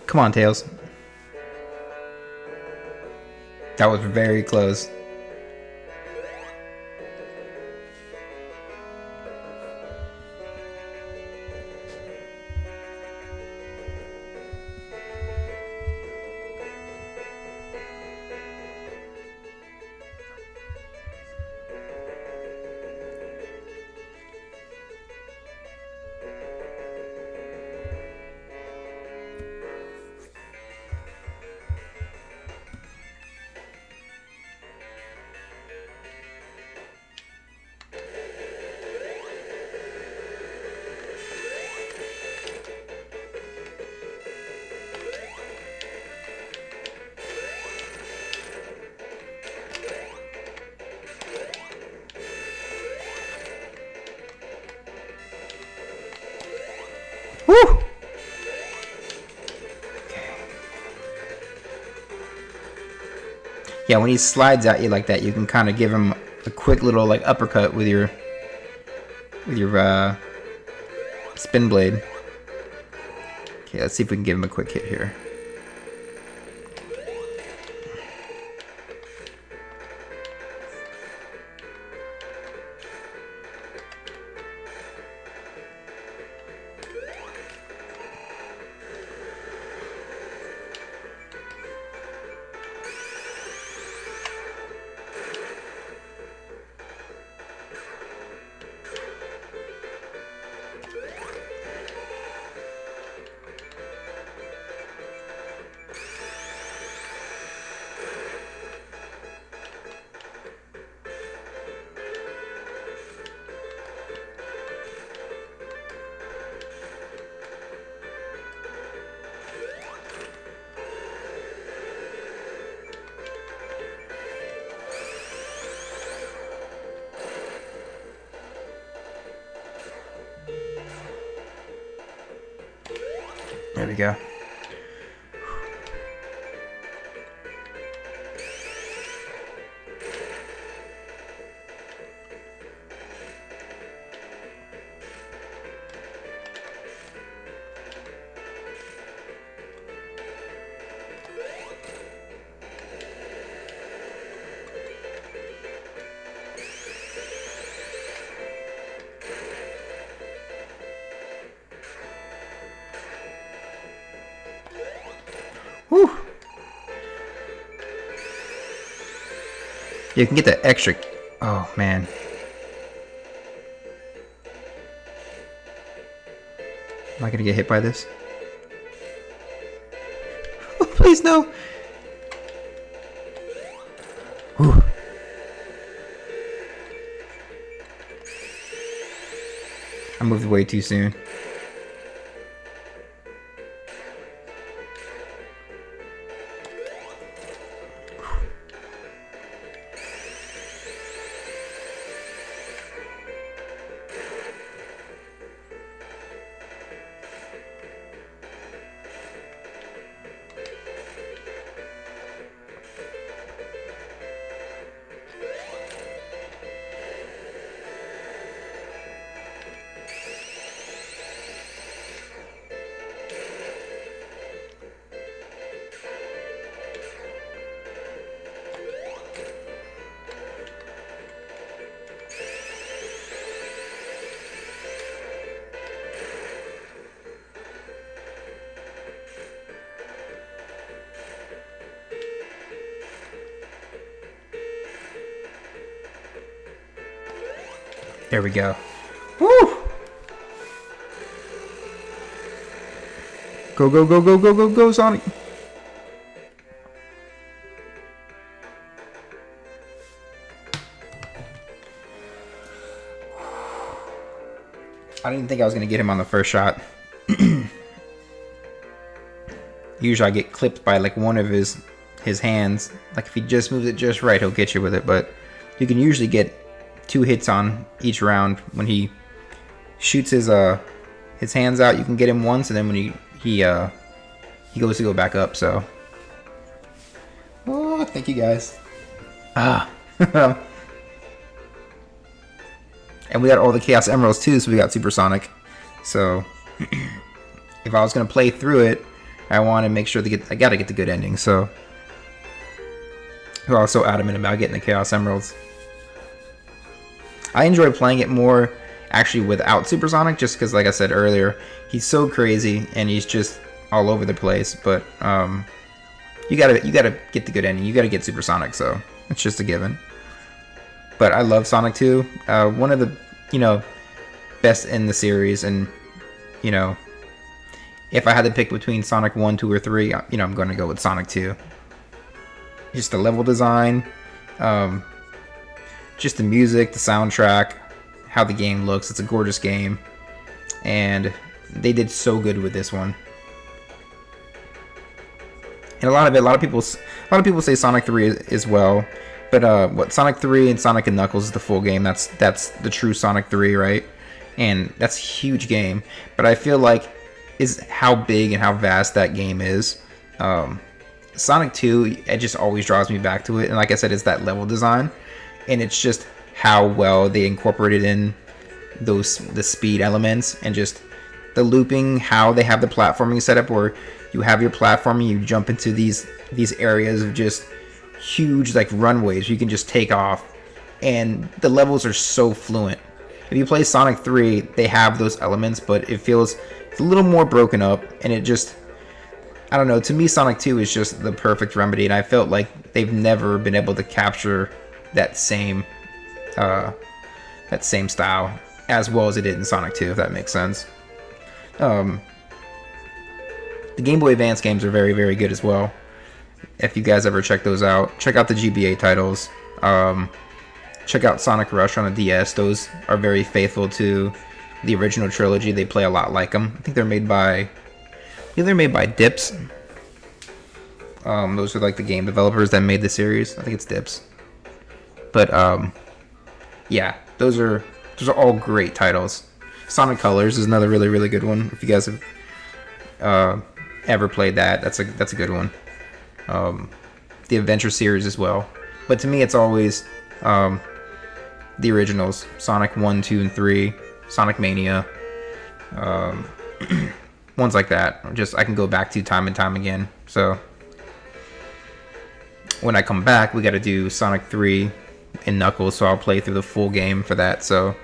Come on, Tails. That was very close. Yeah, when he slides at you like that, you can kind of give him a quick little like uppercut with your spin blade. Okay, let's see if we can give him a quick hit here. There we go. Whew. You can get that extra. Oh man. Am I gonna get hit by this? Oh, please no. Whew. I moved way too soon. There we go. Woo! Go, go, go, go, go, go, go, Sonic! I didn't think I was going to get him on the first shot. Usually I get clipped by like one of his hands. Like if he just moves it just right, he'll get you with it. But you can usually get 2 hits on each round. When he shoots his hands out, you can get him once, and then when he goes to go back up. So, oh, thank you guys. And we got all the Chaos Emeralds too, so we got Supersonic. So, if I was gonna play through it, I want to make sure I gotta get the good ending. So, I was so adamant about getting the Chaos Emeralds. I enjoy playing it more actually without Supersonic, just because, like I said earlier, he's so crazy and he's just all over the place. But you gotta get the good ending. You gotta get Supersonic, so it's just a given. But I love Sonic 2. One of the best in the series, and if I had to pick between Sonic 1, 2, or 3, I'm going to go with Sonic 2. Just the level design, just the music, the soundtrack, how the game looks. It's a gorgeous game, and they did so good with this one. And a lot of people say Sonic 3 as well. But what Sonic 3 and Sonic and Knuckles is the full game. That's the true Sonic 3, right? And that's a huge game. But I feel like is how big and how vast that game is Sonic 2, it just always draws me back to it. And like I said, it's that level design, and it's just how well they incorporated in the speed elements and just the looping, how they have the platforming set up where you have your platforming, you jump into these areas of just huge like runways you can just take off, and the levels are so fluent. If you play Sonic 3, they have those elements, but it feels a little more broken up, and it just, I don't know, to me Sonic 2 is just the perfect remedy, and I felt like they've never been able to capture that same style as well as it did in Sonic 2, if that makes sense. The Game Boy Advance games are very, very good as well. If you guys ever check those out, check out the GBA titles. Check out Sonic Rush on a DS. Those are very faithful to the original trilogy. They play a lot like them. I think they're made by Dips. Those are like the game developers that made the series. I think it's Dips. But yeah, those are all great titles. Sonic Colors is another really, really good one. If you guys have ever played that, that's a good one. The Adventure series as well. But to me, it's always the originals: Sonic 1, 2, and 3, Sonic Mania, ones like that. Just I can go back to time and time again. So when I come back, we got to do Sonic 3 and Knuckles, so I'll play through the full game for that. So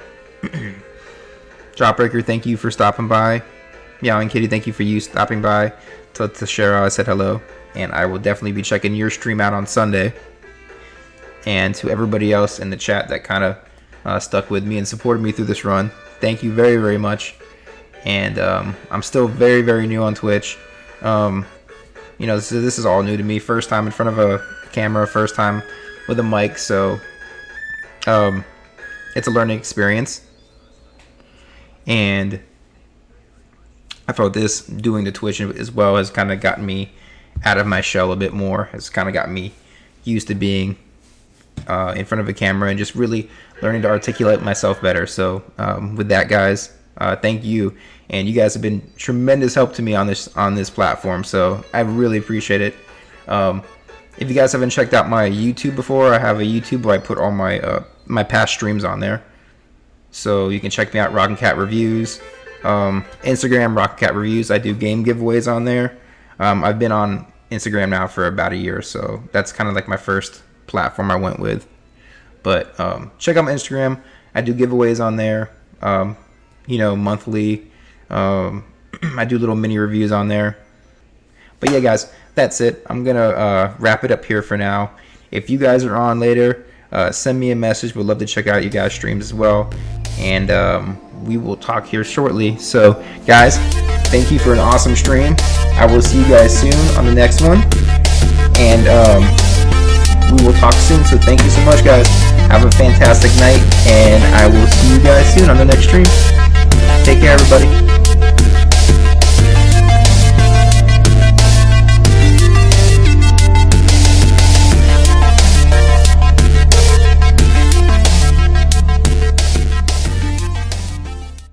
Dropbreaker, thank you for stopping by. Meowing Kitty, thank you for you stopping by. To Cheryl, I said hello, and I will definitely be checking your stream out on Sunday. And to everybody else in the chat that kind of stuck with me and supported me through this run, thank you very, very much. And I'm still very, very new on Twitch. You know, this is all new to me. First time in front of a camera, first time with a mic, so it's a learning experience. And I felt this doing the Twitch as well has kind of gotten me out of my shell a bit more. It's kind of got me used to being in front of a camera and just really learning to articulate myself better. So with that, guys, thank you, and you guys have been tremendous help to me on this platform. So I really appreciate it. If you guys haven't checked out my YouTube before, I have a YouTube where I put all my past streams on there. So you can check me out, Rockin' Cat Reviews. Instagram, Rockin' Cat Reviews. I do game giveaways on there. I've been on Instagram now for about a year, so that's kind of like my first platform I went with. But check out my Instagram. I do giveaways on there, monthly. I do little mini reviews on there. But yeah, guys, that's it. I'm going to wrap it up here for now. If you guys are on later, send me a message. We'd love to check out you guys' streams as well. And we will talk here shortly. So, guys, thank you for an awesome stream. I will see you guys soon on the next one. And we will talk soon. So thank you so much, guys. Have a fantastic night. And I will see you guys soon on the next stream. Take care, everybody.